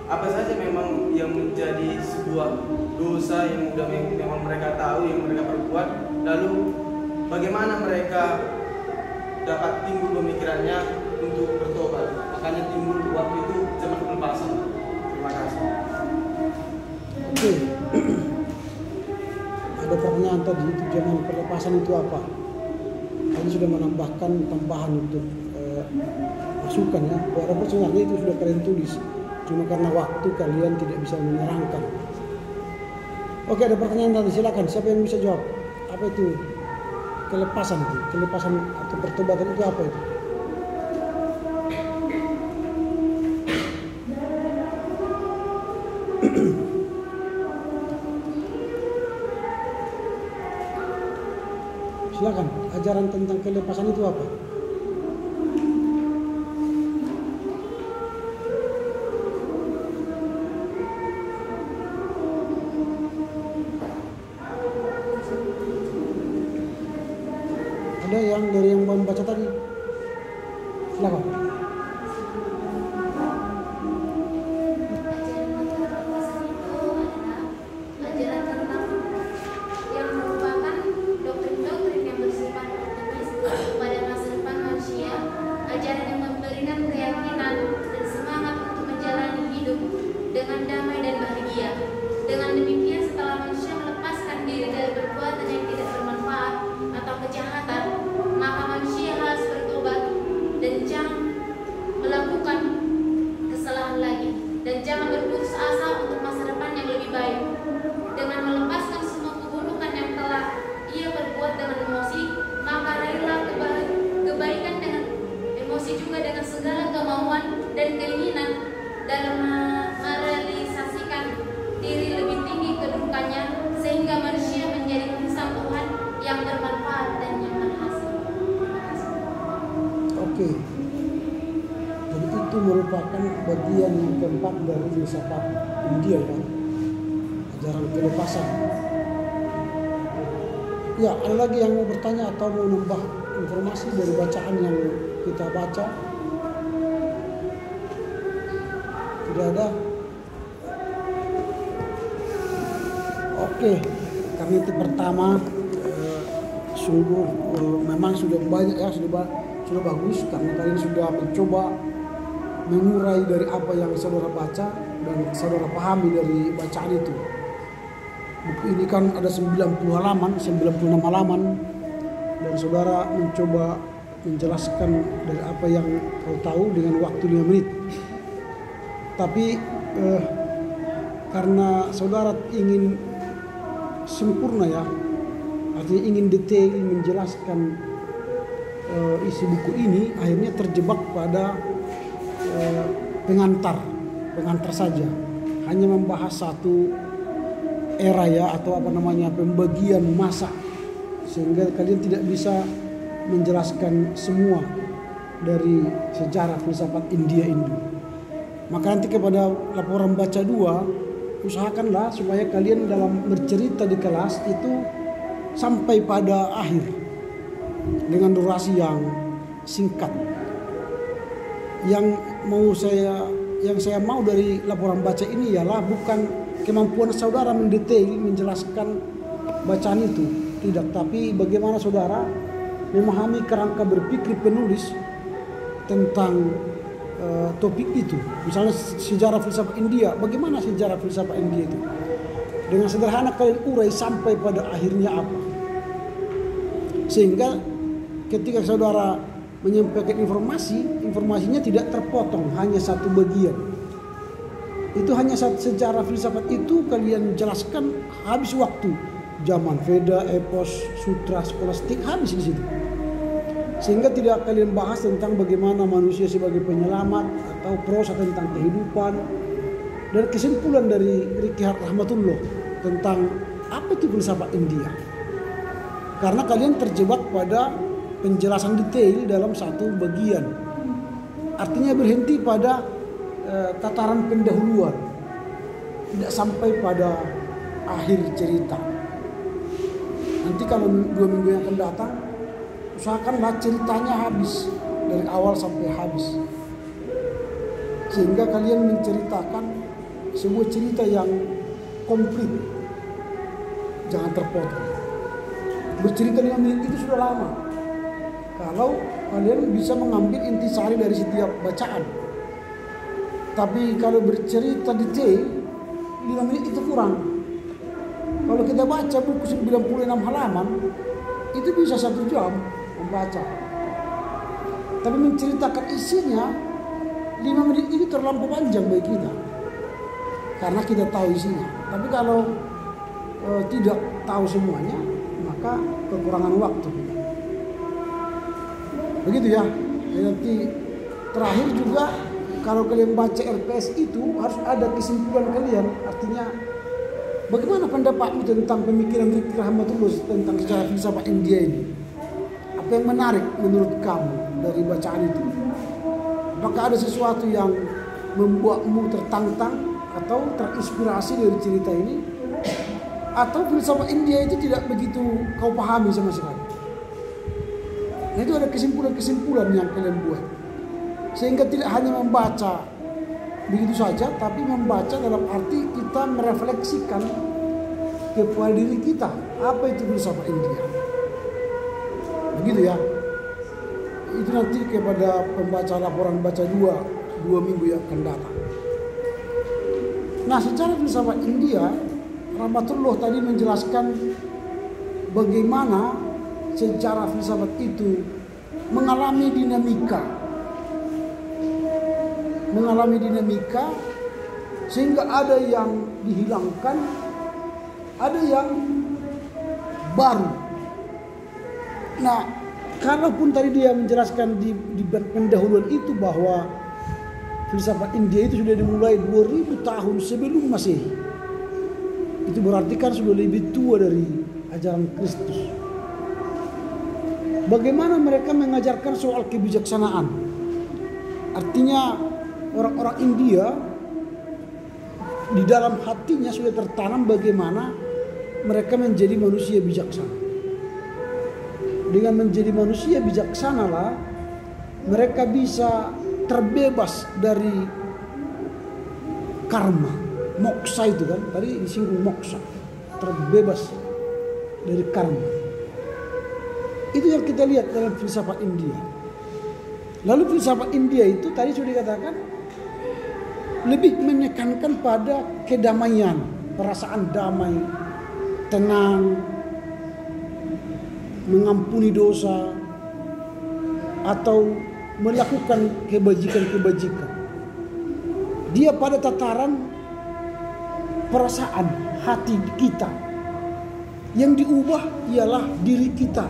apa saja memang yang menjadi sebuah dosa yang sudah memang mereka tahu, yang mereka perbuat, lalu bagaimana mereka dapat timbul pemikirannya untuk bertobat. Makanya timbul waktu itu zaman pelepasan. Terima kasih. Oke. Ada pertanyaan tadi, itu zaman pelepasan itu apa? Kalian sudah menambahkan tambahan untuk masukan ya. Walaupun sebenarnya itu sudah kalian tulis, cuma karena waktu kalian tidak bisa menerangkan. Oke, ada pertanyaan tadi, silakan. Siapa yang bisa jawab? Apa itu kelepasan itu? Kelepasan atau pertobatan itu apa itu? Silakan, ajaran tentang kelepasan itu apa? Ada yang dari yang baca tadi? Silakan. Oke. Jadi itu merupakan bagian yang keempat dari filsafat India ya. Ajaran kelepasan. Ya, ada lagi yang mau bertanya atau mau nambah informasi dari bacaan yang kita baca? Tidak ada? Oke, karena itu pertama sungguh memang sudah banyak ya, sudah bagus karena kalian sudah mencoba mengurai dari apa yang saudara baca dan saudara pahami dari bacaan itu. Buku ini kan ada 90 halaman, 96 halaman dan saudara mencoba menjelaskan dari apa yang kau tahu dengan waktu 5 menit. Tapi karena saudara ingin sempurna ya, artinya ingin detail menjelaskan isi buku ini, akhirnya terjebak pada pengantar saja, hanya membahas satu era ya, atau apa namanya, pembagian masa, sehingga kalian tidak bisa menjelaskan semua dari sejarah filsafat India ini. Maka nanti kepada laporan baca 2, usahakanlah supaya kalian dalam bercerita di kelas itu sampai pada akhir dengan durasi yang singkat. Yang saya mau dari laporan baca ini ialah bukan kemampuan saudara mendetail menjelaskan bacaan itu, tidak, tapi bagaimana saudara memahami kerangka berpikir penulis tentang topik itu. Misalnya sejarah filsafat India, bagaimana sejarah filsafat India itu dengan sederhana kalian urai sampai pada akhirnya apa, sehingga ketika saudara menyampaikan informasinya tidak terpotong hanya satu bagian. Itu hanya sejarah filsafat itu kalian jelaskan, habis waktu. Zaman Veda, epos, sutra, skolastik habis di situ. Sehingga tidak kalian bahas tentang bagaimana manusia sebagai penyelamat atau prosa tentang kehidupan dan kesimpulan dari Riki Rahmatullah tentang apa itu filsafat India. Karena kalian terjebak pada penjelasan detail dalam satu bagian. Artinya berhenti pada tataran pendahuluan, tidak sampai pada akhir cerita. Nanti kalau 2 minggu yang akan datang, usahakanlah ceritanya habis dari awal sampai habis, sehingga kalian menceritakan sebuah cerita yang komplit, jangan terpotong. Bercerita 5 menit itu sudah lama kalau kalian bisa mengambil intisari dari setiap bacaan. Tapi kalau bercerita detail 5 menit itu kurang. Kalau kita baca buku 96 halaman itu bisa 1 jam membaca. Tapi menceritakan isinya 5 menit itu terlampau panjang bagi kita, karena kita tahu isinya. Tapi kalau tidak tahu semuanya, maka kekurangan waktu kita. Begitu ya. Nanti terakhir juga kalau kalian baca RPS itu harus ada kesimpulan kalian. Artinya bagaimana pendapatmu tentang pemikiran Riki Rahmatullah tentang sejarah filsafat India ini? Apa yang menarik menurut kamu dari bacaan itu? Apakah ada sesuatu yang membuatmu tertantang atau terinspirasi dari cerita ini? Atau filsafat India itu tidak begitu kau pahami sama sekali? Nah, itu ada kesimpulan-kesimpulan yang kalian buat. Sehingga tidak hanya membaca begitu saja, tapi membaca dalam arti kita merefleksikan kepada diri kita, apa itu filsafat India. Begitu ya. Itu nanti kepada pembaca laporan baca 2 minggu yang akan datang. Nah, secara filsafat India, Rahmatullah tadi menjelaskan bagaimana secara filsafat itu mengalami dinamika sehingga ada yang dihilangkan, ada yang baru. Nah, kalaupun tadi dia menjelaskan di pendahuluan itu bahwa filsafat India itu sudah dimulai 2000 tahun sebelum Masehi, itu berarti kan sudah lebih tua dari ajaran Kristus. Bagaimana mereka mengajarkan soal kebijaksanaan? Artinya orang-orang India di dalam hatinya sudah tertanam bagaimana mereka menjadi manusia bijaksana. Dengan menjadi manusia bijaksana lah mereka bisa terbebas dari karma, moksa itu kan, tadi disinggung moksa, terbebas dari karma. Itu yang kita lihat dalam filsafat India. Lalu filsafat India itu tadi sudah dikatakan lebih menekankan pada kedamaian, perasaan damai, tenang, mengampuni dosa, atau melakukan kebajikan-kebajikan. Dia pada tataran perasaan hati kita. Yang diubah ialah diri kita.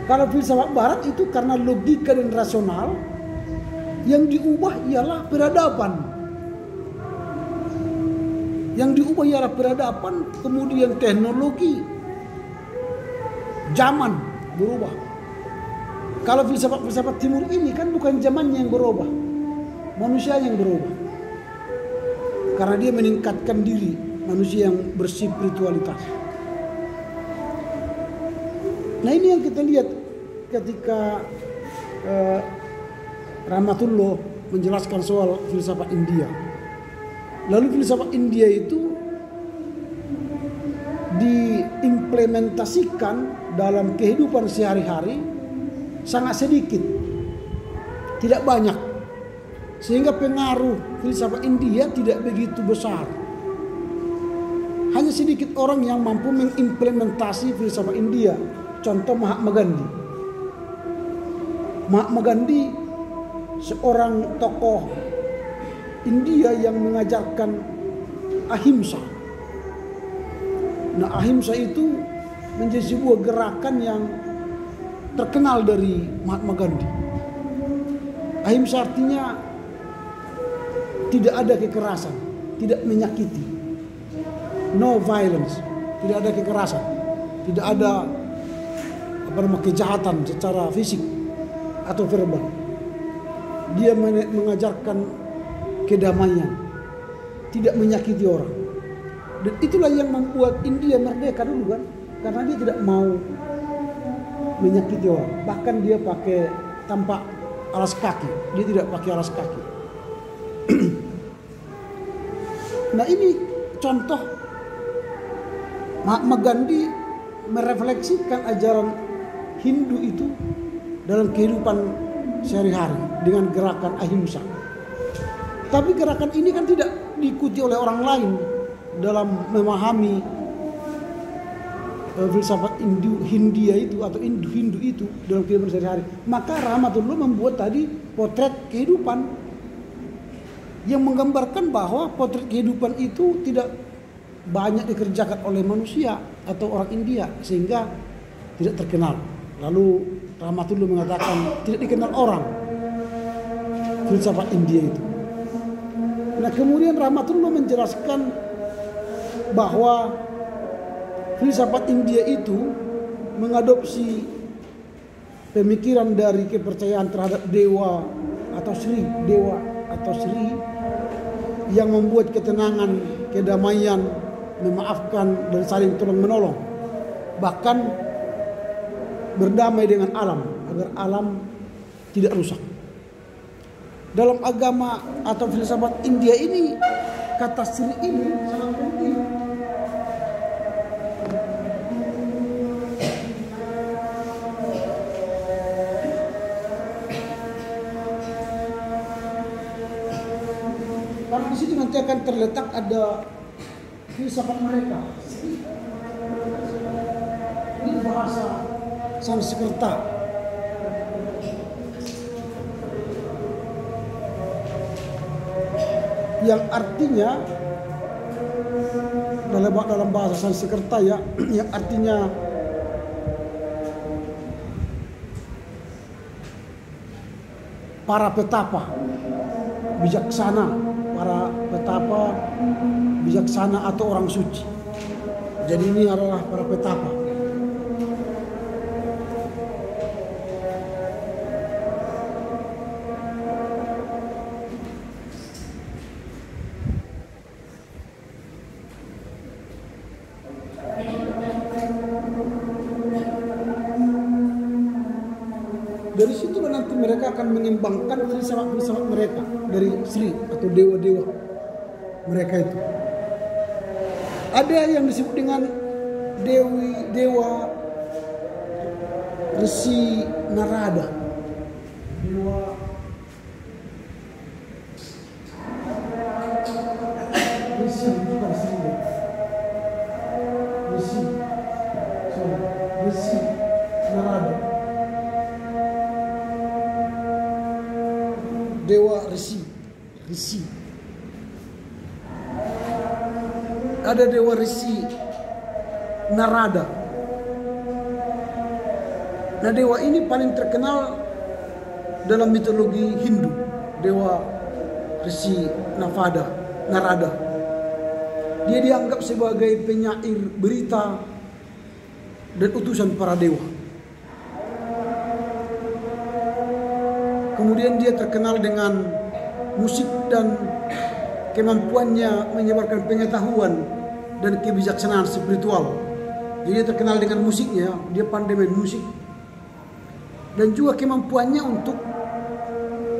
Kalau filsafat barat itu karena logika dan rasional, yang diubah ialah peradaban. Yang diubah ialah peradaban, kemudian teknologi, zaman berubah. Kalau filsafat timur ini kan bukan zamannya yang berubah, manusia yang berubah. Karena dia meningkatkan diri, manusia yang berspiritualitas. Nah ini yang kita lihat ketika Rahmatullah menjelaskan soal filsafat India. Lalu filsafat India itu diimplementasikan dalam kehidupan sehari-hari sangat sedikit, tidak banyak, sehingga pengaruh filsafat India tidak begitu besar. Hanya sedikit orang yang mampu mengimplementasi filsafat India. Contoh Mahatma Gandhi. Mahatma Gandhi seorang tokoh India yang mengajarkan ahimsa. Nah, ahimsa itu menjadi sebuah gerakan yang terkenal dari Mahatma Gandhi. Ahimsa artinya tidak ada kekerasan, tidak menyakiti. No violence, tidak ada kekerasan, tidak ada kejahatan secara fisik atau verbal. Dia mengajarkan kedamaian, tidak menyakiti orang. Dan itulah yang membuat India merdeka dulu kan, karena dia tidak mau menyakiti orang. Bahkan dia pakai tanpa alas kaki, dia tidak pakai alas kaki. Nah ini contoh Mahatma Gandhi merefleksikan ajaran Hindu itu dalam kehidupan sehari-hari dengan gerakan ahimsa. Tapi gerakan ini kan tidak diikuti oleh orang lain dalam memahami filsafat Hindia itu atau Hindu itu dalam kehidupan sehari-hari. Maka Rahmatullah membuat tadi potret kehidupan yang menggambarkan bahwa potret kehidupan itu tidak banyak dikerjakan oleh manusia atau orang India sehingga tidak terkenal. Lalu Rahmatullah mengatakan tidak dikenal orang filsafat India itu. Nah kemudian Rahmatullah menjelaskan bahwa filsafat India itu mengadopsi pemikiran dari kepercayaan terhadap dewa atau Sri yang membuat ketenangan, kedamaian, memaafkan dan saling tolong menolong. Bahkan berdamai dengan alam agar alam tidak rusak. Dalam agama atau filsafat India ini kata Sri ini sangat penting. Karena di situ nanti akan terletak ada filsafat mereka. Ini bahasa Sanskerta. Yang artinya dalam bahasa Sanskerta ya, yang artinya para petapa bijaksana, para petapa bijaksana atau orang suci. Jadi ini adalah para petapa. Dari situ nanti mereka akan mengembangkan filsafat mereka dari Sri atau dewa-dewa mereka itu. Ada yang disebut dengan dewa Resi Narada, dewa Resi bukan Sri, Resi Narada. dewa Risi. Ada dewa Risi Narada. Nah, dewa ini paling terkenal dalam mitologi Hindu, dewa Risi Narada. Dia dianggap sebagai penyair berita dan utusan para dewa. Kemudian dia terkenal dengan musik dan kemampuannya menyebarkan pengetahuan dan kebijaksanaan spiritual. Jadi dia terkenal dengan musiknya, dia pandai main musik. Dan juga kemampuannya untuk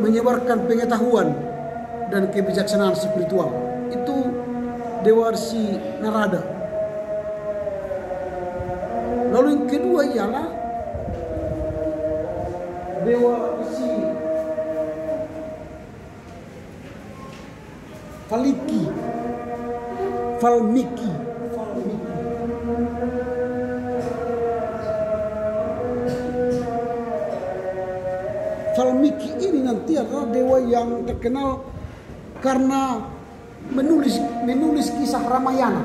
menyebarkan pengetahuan dan kebijaksanaan spiritual. Itu dewa Risi Narada. Lalu yang kedua ialah dewa Risi Valmiki. Valmiki ini nanti adalah dewa yang terkenal karena menulis kisah Ramayana.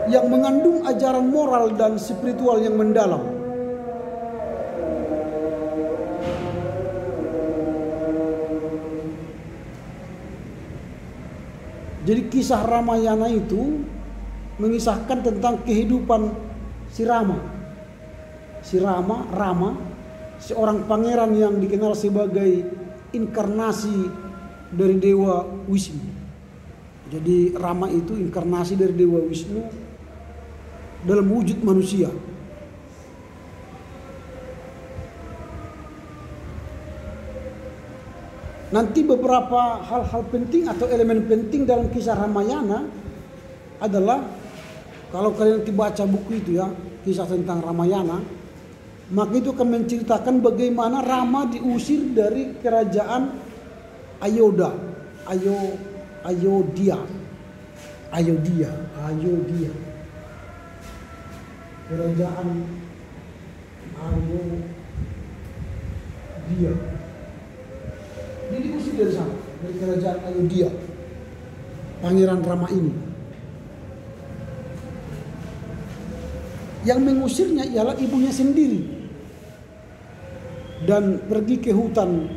Yang mengandung ajaran moral dan spiritual yang mendalam. Jadi kisah Ramayana itu mengisahkan tentang kehidupan Rama, seorang pangeran yang dikenal sebagai inkarnasi dari Dewa Wisnu. Jadi Rama itu inkarnasi dari Dewa Wisnu dalam wujud manusia. Nanti beberapa hal-hal penting atau elemen penting dalam kisah Ramayana adalah, kalau kalian nanti baca buku itu ya, kisah tentang Ramayana, maka itu akan menceritakan bagaimana Rama diusir dari kerajaan Ayodhya. Kerajaan Ayodhya. Dia diusir dari sana, dari kerajaan Ayodhya. Pangeran Rama ini. Yang mengusirnya ialah ibunya sendiri. Dan pergi ke hutan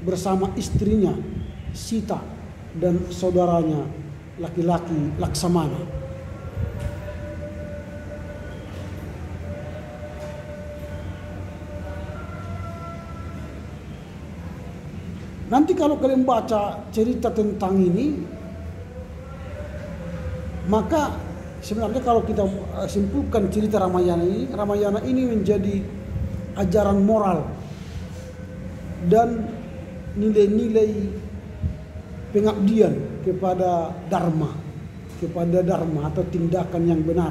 bersama istrinya Sita dan saudaranya laki-laki Laksamana. Nanti kalau kalian baca cerita tentang ini, maka sebenarnya kalau kita simpulkan cerita Ramayana ini menjadi ajaran moral dan nilai-nilai pengabdian kepada Dharma atau tindakan yang benar.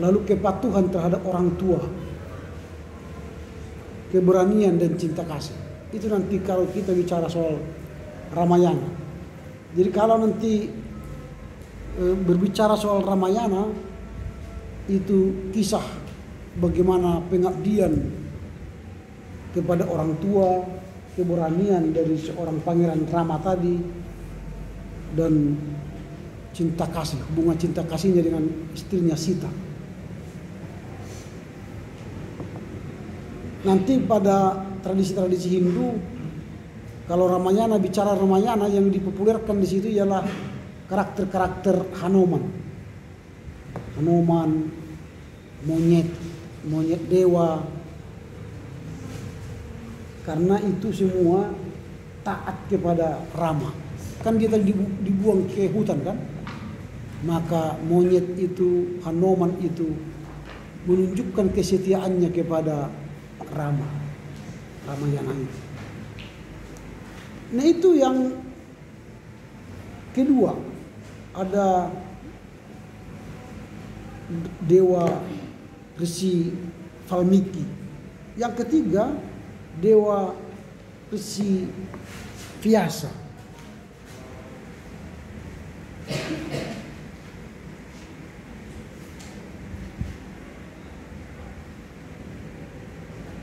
Lalu kepatuhan terhadap orang tua, keberanian dan cinta kasih. Itu nanti kalau kita bicara soal Ramayana. Jadi kalau nanti berbicara soal Ramayana, itu kisah bagaimana pengabdian kepada orang tua, keberanian dari seorang pangeran Rama tadi, dan cinta kasih, hubungan cinta kasihnya dengan istrinya Sita. Nanti pada tradisi-tradisi Hindu, kalau Ramayana, bicara Ramayana, yang dipopulerkan di situ ialah karakter-karakter Hanuman, monyet dewa, karena itu semua taat kepada Rama. Kan kita dibuang ke hutan kan, maka monyet itu, Hanuman itu menunjukkan kesetiaannya kepada Ramayana itu. Nah, itu yang kedua. Ada dewa Risi Valmiki. Yang ketiga, dewa Risi Vyasa.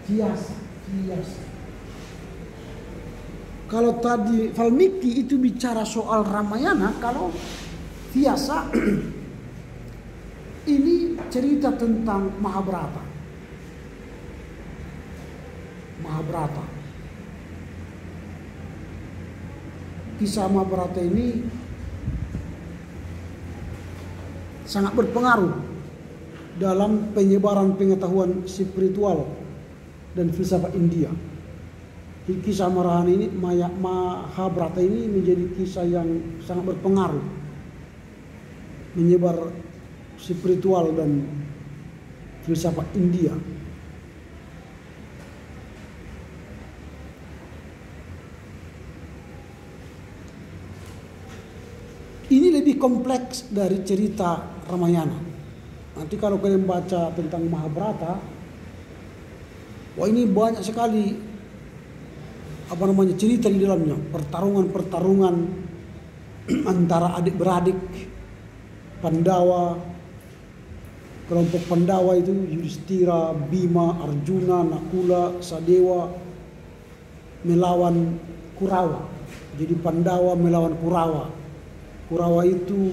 Vyasa. Kalau tadi Valmiki itu bicara soal Ramayana, kalau Vyasa ini cerita tentang Mahabharata. Kisah Mahabharata ini sangat berpengaruh dalam penyebaran pengetahuan spiritual dan filsafat India. Kisah Mahabharata ini menjadi kisah yang sangat berpengaruh, menyebar spiritual dan filsafat India. Ini lebih kompleks dari cerita Ramayana. Nanti kalau kalian baca tentang Mahabharata, wah ini banyak sekali cerita di dalamnya, pertarungan antara adik beradik Pandawa, kelompok Pandawa itu Yudhishthira, Bima, Arjuna, Nakula, Sadewa melawan Kurawa. Jadi Pandawa melawan Kurawa. Kurawa itu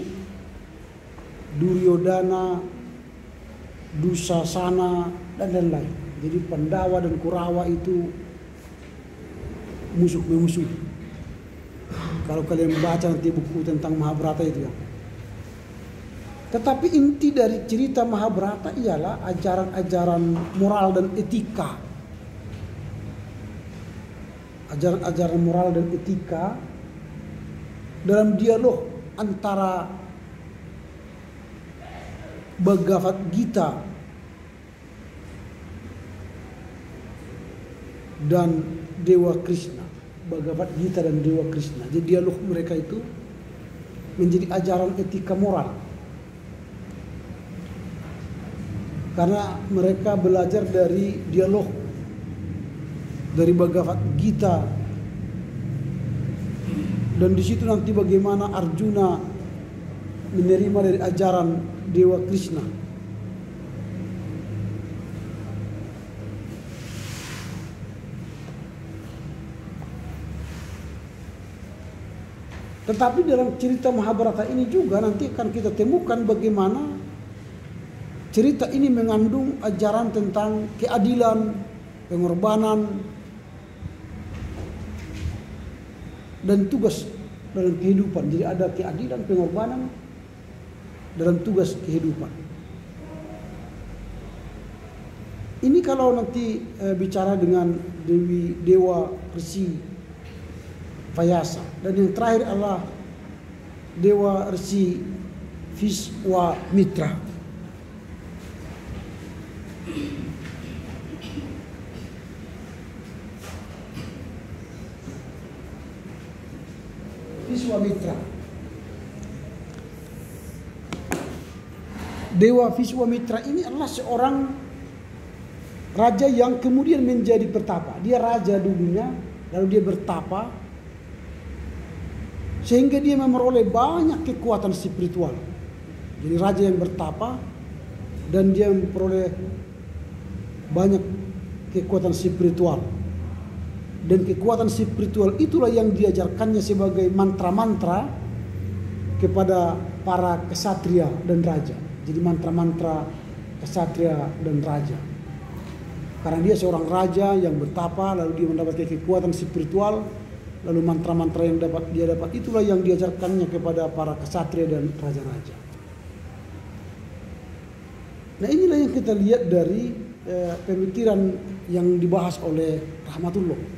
Duryodhana, Dusasana dan lain-lain. Jadi Pandawa dan Kurawa itu musuh-memusuh. Kalau kalian baca nanti buku tentang Mahabharata itu ya. Tetapi inti dari cerita Mahabharata ialah ajaran-ajaran moral dan etika. Ajaran-ajaran moral dan etika dalam dialog antara Bhagavad Gita dan Dewa Krishna. Bhagavad Gita dan Dewa Krishna. Jadi dialog mereka itu menjadi ajaran etika moral. Karena mereka belajar dari dialog dari Bhagavad Gita, dan di situ nanti bagaimana Arjuna menerima dari ajaran Dewa Krishna. Tetapi dalam cerita Mahabharata ini juga nanti akan kita temukan bagaimana cerita ini mengandung ajaran tentang keadilan, pengorbanan, dan tugas dalam kehidupan. Jadi ada keadilan, pengorbanan dalam tugas kehidupan. Ini kalau nanti bicara dengan Dewa Resi Vyasa, dan yang terakhir adalah Dewa Resi Viswamitra. Viswamitra. Dewa Viswamitra ini adalah seorang raja yang kemudian menjadi bertapa. Dia raja dulunya, lalu dia bertapa, sehingga dia memperoleh banyak kekuatan spiritual. Jadi raja yang bertapa dan dia memperoleh banyak kekuatan spiritual. Dan kekuatan spiritual itulah yang diajarkannya sebagai mantra-mantra kepada para kesatria dan raja. Jadi mantra-mantra kesatria dan raja. Karena dia seorang raja yang bertapa, lalu dia mendapatkan kekuatan spiritual, lalu mantra-mantra yang dia dapat itulah yang diajarkannya kepada para kesatria dan raja-raja. Nah, inilah yang kita lihat dari pemikiran yang dibahas oleh Rahmatullah.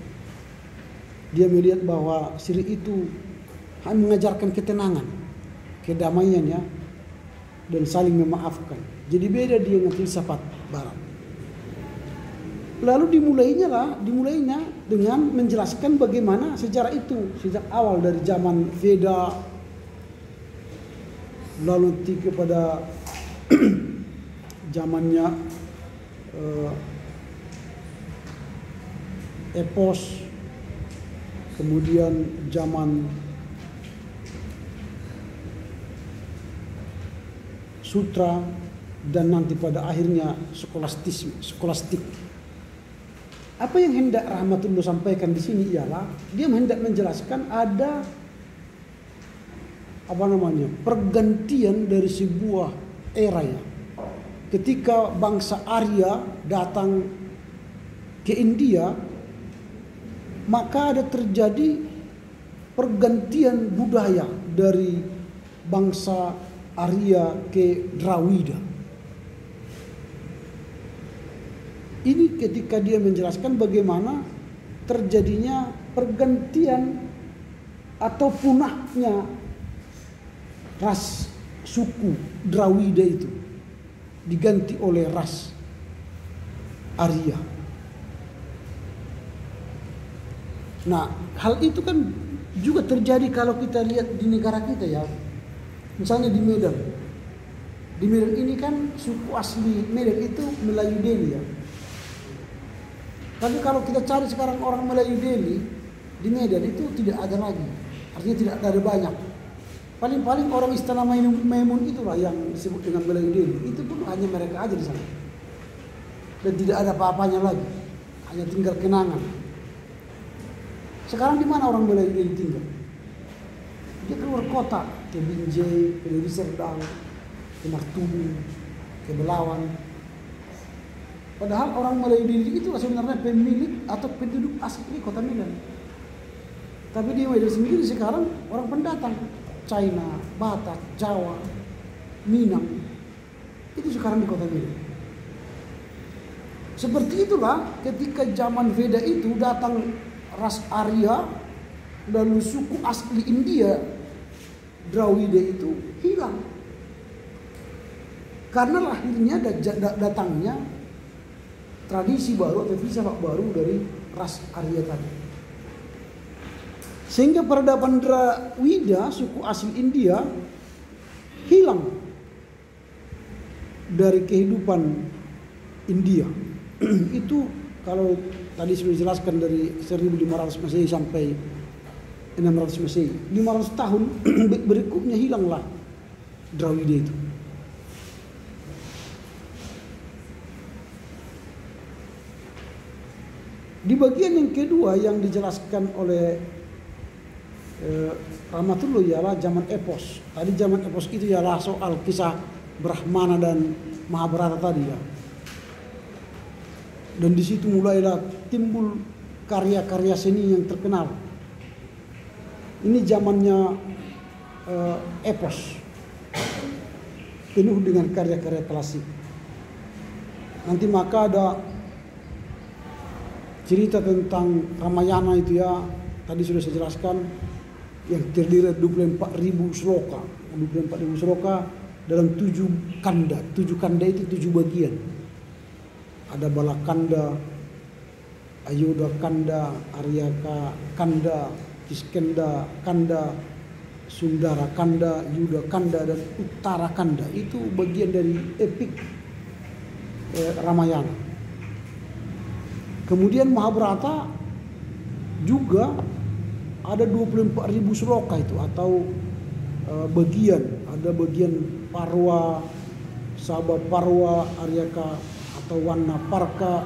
Dia melihat bahwa Sri itu hanya mengajarkan ketenangan, kedamaian ya, dan saling memaafkan. Jadi beda dia dengan filsafat Barat. Lalu dimulainya dengan menjelaskan bagaimana sejarah itu sejak awal dari zaman Veda, lalu nanti kepada zamannya epos, kemudian zaman sutra, dan nanti pada akhirnya skolastik. Apa yang hendak Rahmatullah sampaikan di sini ialah dia hendak menjelaskan ada pergantian dari sebuah era ya. Ketika bangsa Arya datang ke India, maka ada terjadi pergantian budaya dari bangsa Arya ke Drawida. Ini ketika dia menjelaskan bagaimana terjadinya pergantian atau punahnya ras suku Drawida itu diganti oleh ras Arya. Nah, hal itu kan juga terjadi kalau kita lihat di negara kita ya. Misalnya di Medan. Di Medan ini kan suku asli Medan itu Melayu Delhi ya. Tapi kalau kita cari sekarang orang Melayu Delhi di Medan itu tidak ada lagi. Artinya tidak ada banyak. Paling-paling orang Istana Maimun itulah yang disebut dengan Melayu Delhi. Itu pun hanya mereka aja di sana. Dan tidak ada apa-apanya lagi. Hanya tinggal kenangan. Sekarang di mana orang Melayu Delhi tinggal? Dia keluar kota, ke Binjai, ke Deli Serdang, ke Martuni, ke Belawan. Padahal orang Melayu Delhi itu sebenarnya pemilik atau penduduk asli kota Medan. Tapi di Medan sendiri sekarang orang pendatang. China, Batak, Jawa, Minang. Itu sekarang di kota Medan. Seperti itulah ketika zaman Veda itu datang ras Arya, lalu suku asli India Drawida itu hilang. Karena lahirnya datangnya tradisi baru atau filsafat baru dari ras Arya tadi. Sehingga peradaban Drawida, suku asli India, hilang dari kehidupan India. Itu kalau tadi sudah dijelaskan dari 1500 Masehi sampai 600 Masehi. 500 tahun berikutnya hilanglah Drawida itu. Di bagian yang kedua yang dijelaskan oleh Rahmatullah ialah zaman epos. Tadi zaman epos itu ialah soal kisah Brahmana dan Mahabharata tadi ya. Dan di situ mulailah timbul karya-karya seni yang terkenal. Ini zamannya epos, penuh dengan karya-karya klasik. Nanti maka ada cerita tentang Ramayana itu ya, tadi sudah saya jelaskan, yang terdiri dari 24.000 sloka. 24.000 sloka dalam 7 kanda. 7 kanda itu 7 bagian. Ada Balakanda, Ayodha Kanda, Aryaka Kanda, Kiskenda Kanda, Sundara Kanda, Yuda Kanda, dan Uttara Kanda. Itu bagian dari epik Ramayana. Kemudian Mahabharata juga ada 24.000 sloka itu atau bagian. Ada bagian Parwa, Sabha Parwa, Aryaka atau Wana Parka,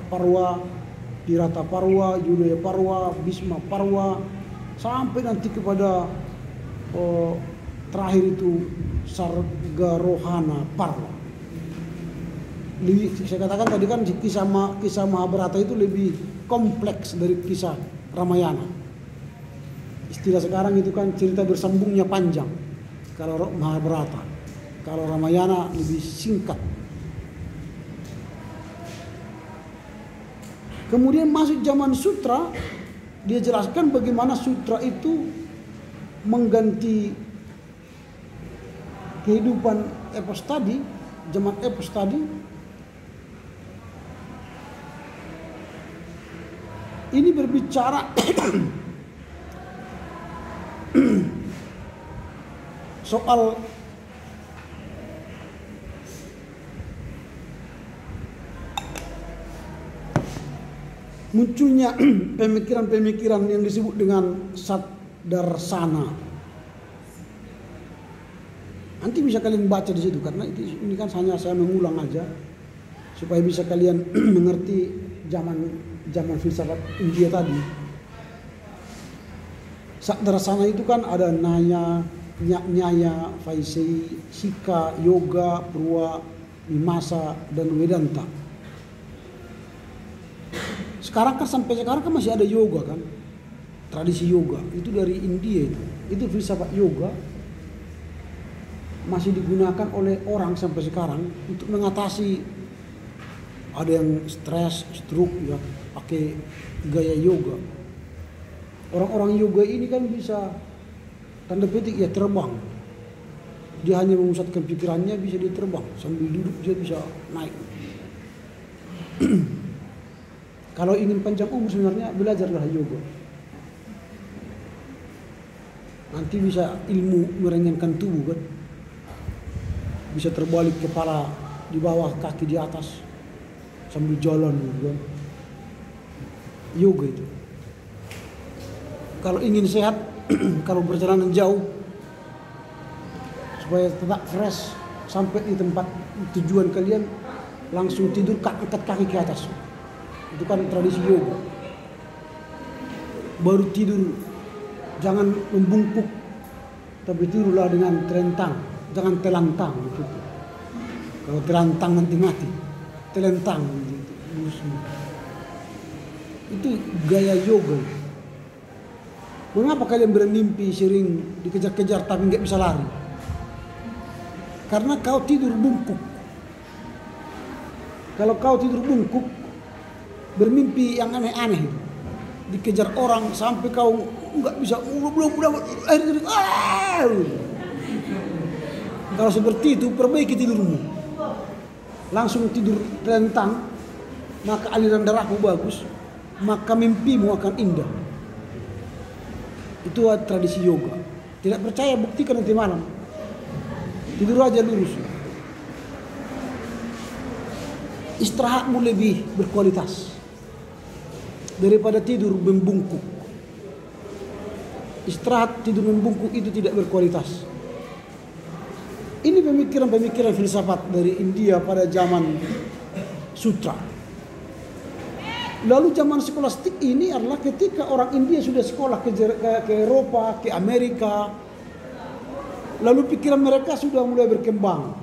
Parwa, Pirata Parwa, Yudaya Parwa, Bhisma Parwa, sampai nanti kepada terakhir itu Sargarohana Parwa. Saya katakan tadi kan kisah Mahabharata itu lebih kompleks dari kisah Ramayana. Istilah sekarang itu kan cerita bersambungnya panjang kalau Mahabharata. Kalau Ramayana lebih singkat. Kemudian masuk zaman sutra, dia jelaskan bagaimana sutra itu mengganti kehidupan epos tadi, zaman epos tadi. Ini berbicara soal munculnya pemikiran-pemikiran yang disebut dengan Saddarsana. Nanti bisa kalian baca di situ karena ini kan hanya saya mengulang aja supaya bisa kalian mengerti zaman zaman filsafat India tadi. Darsana itu kan ada Naya, Nyaya, Vaisei, Sika, Yoga, Purwa, Mimasa, dan Vedanta. Sekarang kan sampai sekarang kan masih ada yoga kan, tradisi yoga itu dari India itu filsafat yoga masih digunakan oleh orang sampai sekarang untuk mengatasi ada yang stres, stroke ya pakai gaya yoga. Orang-orang yoga ini kan bisa tanda petik ya terbang. Dia hanya memusatkan pikirannya bisa dia terbang sambil duduk dia bisa naik. Kalau ingin panjang umur sebenarnya belajarlah yoga. Nanti bisa ilmu meringankan tubuh kan. Bisa terbalik kepala di bawah, kaki di atas sambil jalan gitu kan. Yoga itu. Kalau ingin sehat, kalau perjalanan jauh supaya tetap fresh sampai di tempat tujuan kalian langsung tidur angkat kaki ke atas. Itu kan tradisi yoga. Baru tidur jangan membungkuk tapi tidurlah dengan telentang, jangan telantang gitu. Kalau telantang nanti mati. Telentang gitu. Itu gaya yoga. Mengapa kalian bermimpi sering dikejar-kejar tapi nggak bisa lari? Karena kau tidur bungkuk. Kalau kau tidur bungkuk, bermimpi yang aneh-aneh, dikejar orang sampai kau nggak bisa Kalau seperti itu perbaiki tidurmu, langsung tidur telentang, maka aliran darahmu bagus, maka mimpimu akan indah. Itu tradisi yoga. Tidak percaya buktikan nanti malam. Tidur aja lurus. Istirahatmu lebih berkualitas daripada tidur membungkuk. Istirahat tidur membungkuk itu tidak berkualitas. Ini pemikiran-pemikiran filsafat dari India pada zaman sutra. Lalu zaman skolastik ini adalah ketika orang India sudah sekolah ke Eropa, ke Amerika. Lalu pikiran mereka sudah mulai berkembang.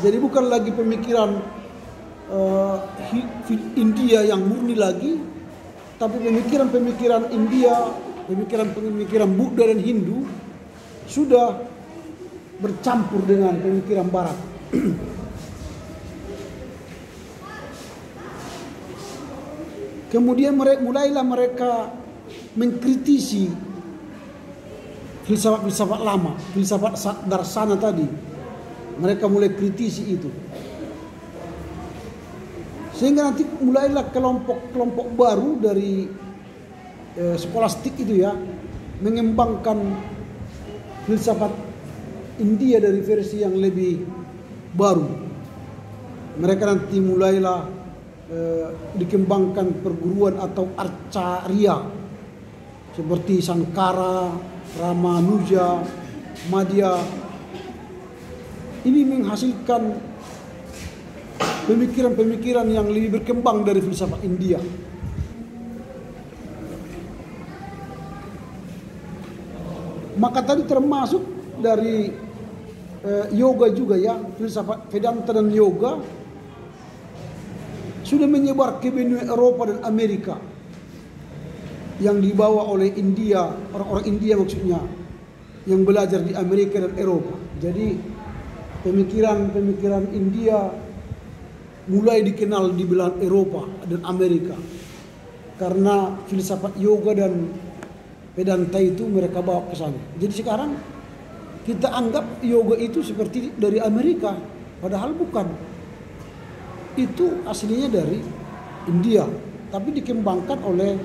Jadi bukan lagi pemikiran India yang murni lagi, tapi pemikiran-pemikiran India, pemikiran-pemikiran Buddha dan Hindu sudah bercampur dengan pemikiran Barat. Kemudian mulailah mereka mengkritisi filsafat-filsafat lama, filsafat darsana tadi. Mereka mulai kritisi itu. Sehingga nanti mulailah kelompok-kelompok baru dari skolastik itu ya, mengembangkan filsafat India dari versi yang lebih baru. Mereka nanti mulailah dikembangkan perguruan atau arcarya seperti Sankara, Ramanuja, Madhya. Ini menghasilkan pemikiran-pemikiran yang lebih berkembang dari filsafat India. Maka tadi termasuk dari yoga juga ya, filsafat Vedanta dan yoga sudah menyebar ke benua Eropa dan Amerika yang dibawa oleh India, orang-orang India maksudnya, yang belajar di Amerika dan Eropa. Jadi pemikiran-pemikiran India mulai dikenal di belahan Eropa dan Amerika karena filsafat yoga dan Vedanta itu mereka bawa ke sana. Jadi sekarang kita anggap yoga itu seperti dari Amerika, padahal bukan. Itu aslinya dari India, tapi dikembangkan oleh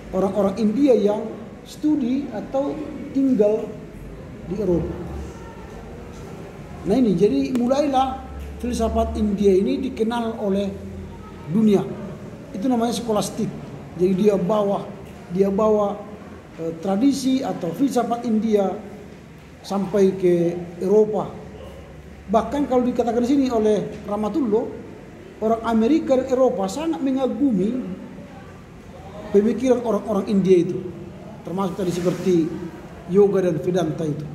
orang-orang India yang studi atau tinggal di Eropa. Nah ini, jadi mulailah filsafat India ini dikenal oleh dunia. Itu namanya skolastik. Jadi dia bawa tradisi atau filsafat India sampai ke Eropa. Bahkan kalau dikatakan di sini oleh Rahmatullah, orang Amerika dan Eropa sangat mengagumi pemikiran orang-orang India itu, termasuk tadi seperti yoga dan Vedanta itu.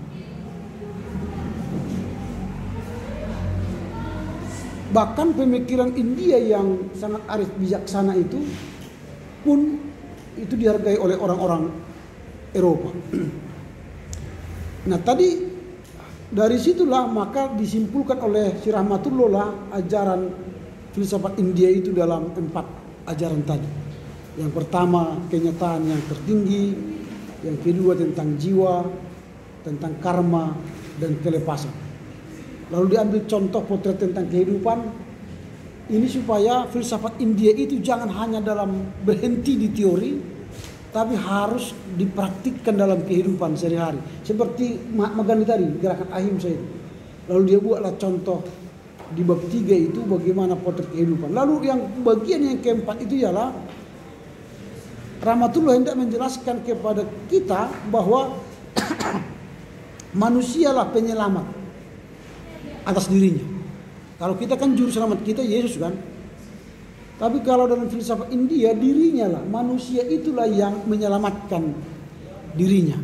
Bahkan pemikiran India yang sangat arif bijaksana itu pun itu dihargai oleh orang-orang Eropa. Nah tadi dari situlah maka disimpulkan oleh Syekh Rahmatullah ajaran filsafat India itu dalam 4 ajaran tadi. Yang pertama kenyataan yang tertinggi, yang kedua tentang jiwa, tentang karma dan kelepasan. Lalu diambil contoh potret tentang kehidupan. Ini supaya filsafat India itu jangan hanya dalam berhenti di teori, tapi harus dipraktikkan dalam kehidupan sehari-hari. Seperti Mahatma Gandhi tadi, gerakan ahimsa itu. Lalu dia buatlah contoh di bab 3 itu bagaimana potret kehidupan. Lalu yang bagian yang keempat itu ialah Rahmatullah hendak menjelaskan kepada kita bahwa manusialah penyelamat atas dirinya. Kalau kita kan juru selamat kita Yesus kan. Tapi kalau dalam filsafat India dirinya lah, manusia itulah yang menyelamatkan dirinya.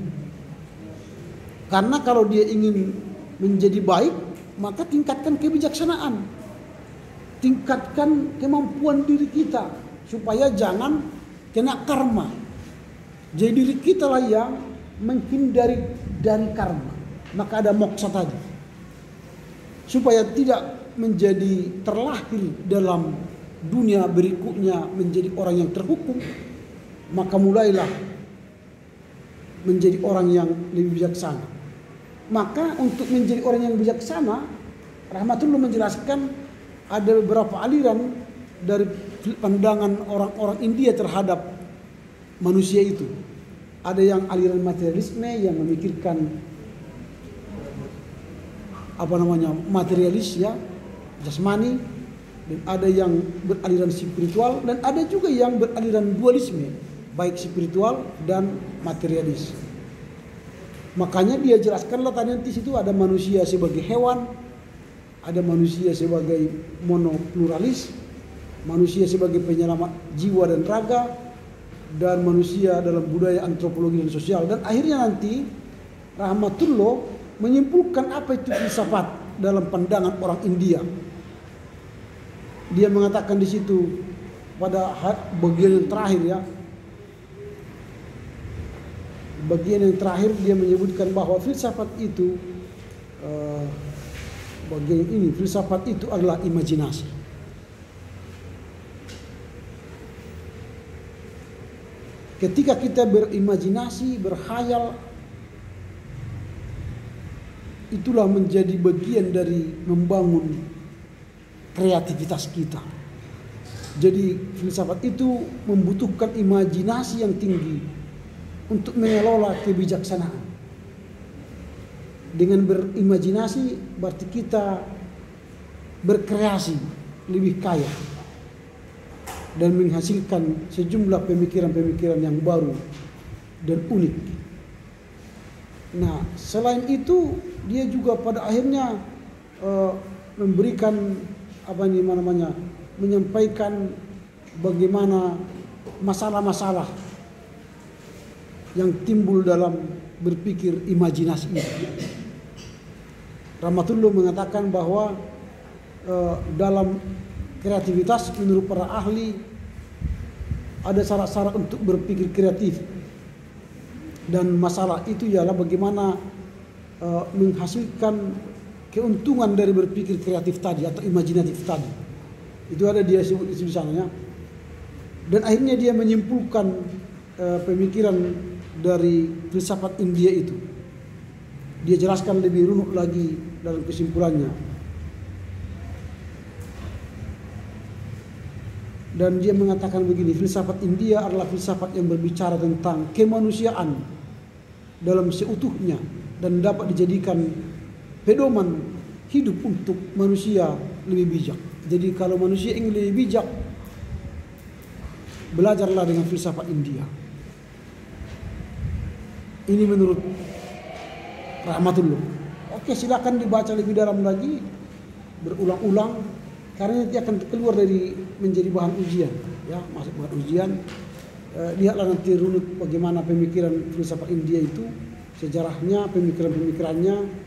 Karena kalau dia ingin menjadi baik, maka tingkatkan kebijaksanaan. Tingkatkan kemampuan diri kita supaya jangan kena karma. Jadi diri kita lah yang menghindari dari karma. Maka ada moksa tadi. Supaya tidak menjadi terlahir dalam dunia berikutnya menjadi orang yang terhukum, maka mulailah menjadi orang yang lebih bijaksana. Maka untuk menjadi orang yang bijaksana, Rahmatullah menjelaskan ada beberapa aliran dari pandangan orang-orang India terhadap manusia itu. Ada yang aliran materialisme yang memikirkan materialis ya, jasmani, dan ada yang beraliran spiritual dan ada juga yang beraliran dualisme, baik spiritual dan materialis. Makanya dia jelaskanlah tadi nanti situ ada manusia sebagai hewan, ada manusia sebagai monopluralis, manusia sebagai penyelamat jiwa dan raga, dan manusia dalam budaya antropologi dan sosial. Dan akhirnya nanti Rahmatullah menyimpulkan apa itu filsafat dalam pandangan orang India. Dia mengatakan di situ pada bagian yang terakhir ya. Bagian yang terakhir dia menyebutkan bahwa filsafat itu bagian ini filsafat itu adalah imajinasi. Ketika kita berimajinasi, berkhayal, itulah menjadi bagian dari membangun kreativitas kita. Jadi filsafat itu membutuhkan imajinasi yang tinggi untuk mengelola kebijaksanaan. Dengan berimajinasi berarti kita berkreasi lebih kaya dan menghasilkan sejumlah pemikiran-pemikiran yang baru dan unik. Nah, selain itu dia juga pada akhirnya memberikan menyampaikan bagaimana masalah-masalah yang timbul dalam berpikir imajinasi ini. Rahmatullah mengatakan bahwa dalam kreativitas menurut para ahli ada syarat-syarat untuk berpikir kreatif, dan masalah itu ialah bagaimana menghasilkan keuntungan dari berpikir kreatif tadi atau imajinatif tadi. Itu ada dia sebut di sana ya. Dan akhirnya dia menyimpulkan pemikiran dari filsafat India itu. Dia jelaskan lebih runut lagi dalam kesimpulannya. Dan dia mengatakan begini, filsafat India adalah filsafat yang berbicara tentang kemanusiaan dalam seutuhnya dan dapat dijadikan pedoman hidup untuk manusia lebih bijak. Jadi kalau manusia ingin lebih bijak, belajarlah dengan filsafat India. Ini menurut Rahmatullah. Oke, silakan dibaca lebih dalam lagi, berulang-ulang karena nanti akan keluar dari menjadi bahan ujian, ya, masuk bahan ujian. Lihatlah nanti runut bagaimana pemikiran filsafat India itu, sejarahnya, pemikirannya.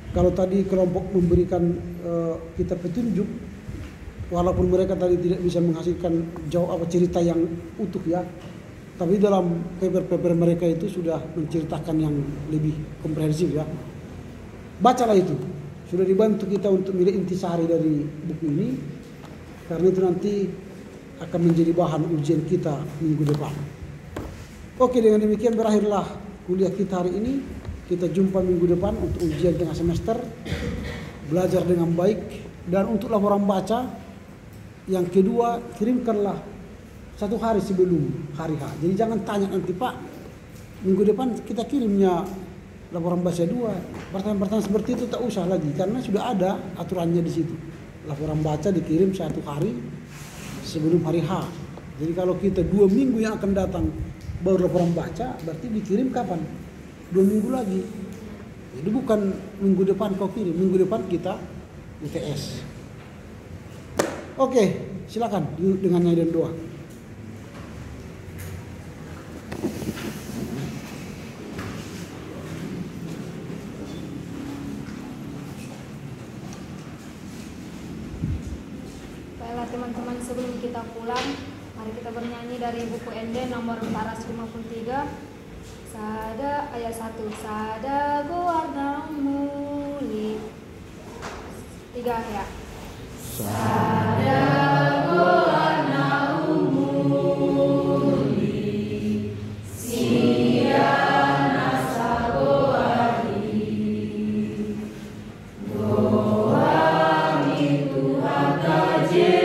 Kalau tadi kelompok memberikan kita petunjuk, walaupun mereka tadi tidak bisa menghasilkan cerita yang utuh, ya, tapi dalam paper mereka itu sudah menceritakan yang lebih komprehensif, ya. Bacalah itu, sudah dibantu kita untuk milih intisari dari buku ini, karena itu nanti akan menjadi bahan ujian kita minggu depan. Oke, dengan demikian berakhirlah kuliah kita hari ini. Kita jumpa minggu depan untuk ujian tengah semester. Belajar dengan baik. Dan untuk laporan baca yang kedua, kirimkanlah 1 hari sebelum hari H. Jadi jangan tanya nanti, Pak, minggu depan kita kirimnya laporan baca 2. Pertanyaan-pertanyaan seperti itu tak usah lagi, karena sudah ada aturannya di situ. Laporan baca dikirim 1 hari sebelum hari H. Jadi kalau kita 2 minggu yang akan datang baru laporan baca, berarti dikirim kapan? 2 minggu lagi. Jadi bukan minggu depan kau kirim, minggu depan kita UTS. Oke, silakan dengan nyanyi dan doa. Teman-teman, sebelum kita pulang, mari kita bernyanyi dari buku ND nomor 453. Sada ayat 1. Sada goarna muli. 3 ya. Sada goarna muli. Sia nasa goari. Goami Tuhan kaje.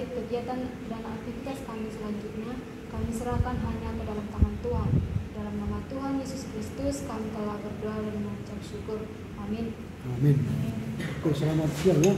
Kegiatan dan aktivitas kami selanjutnya kami serahkan hanya ke dalam tangan Tuhan. Dalam nama Tuhan Yesus Kristus kami telah berdoa dan mengucap syukur. Amin. Amin. Oke, selamat siang ya.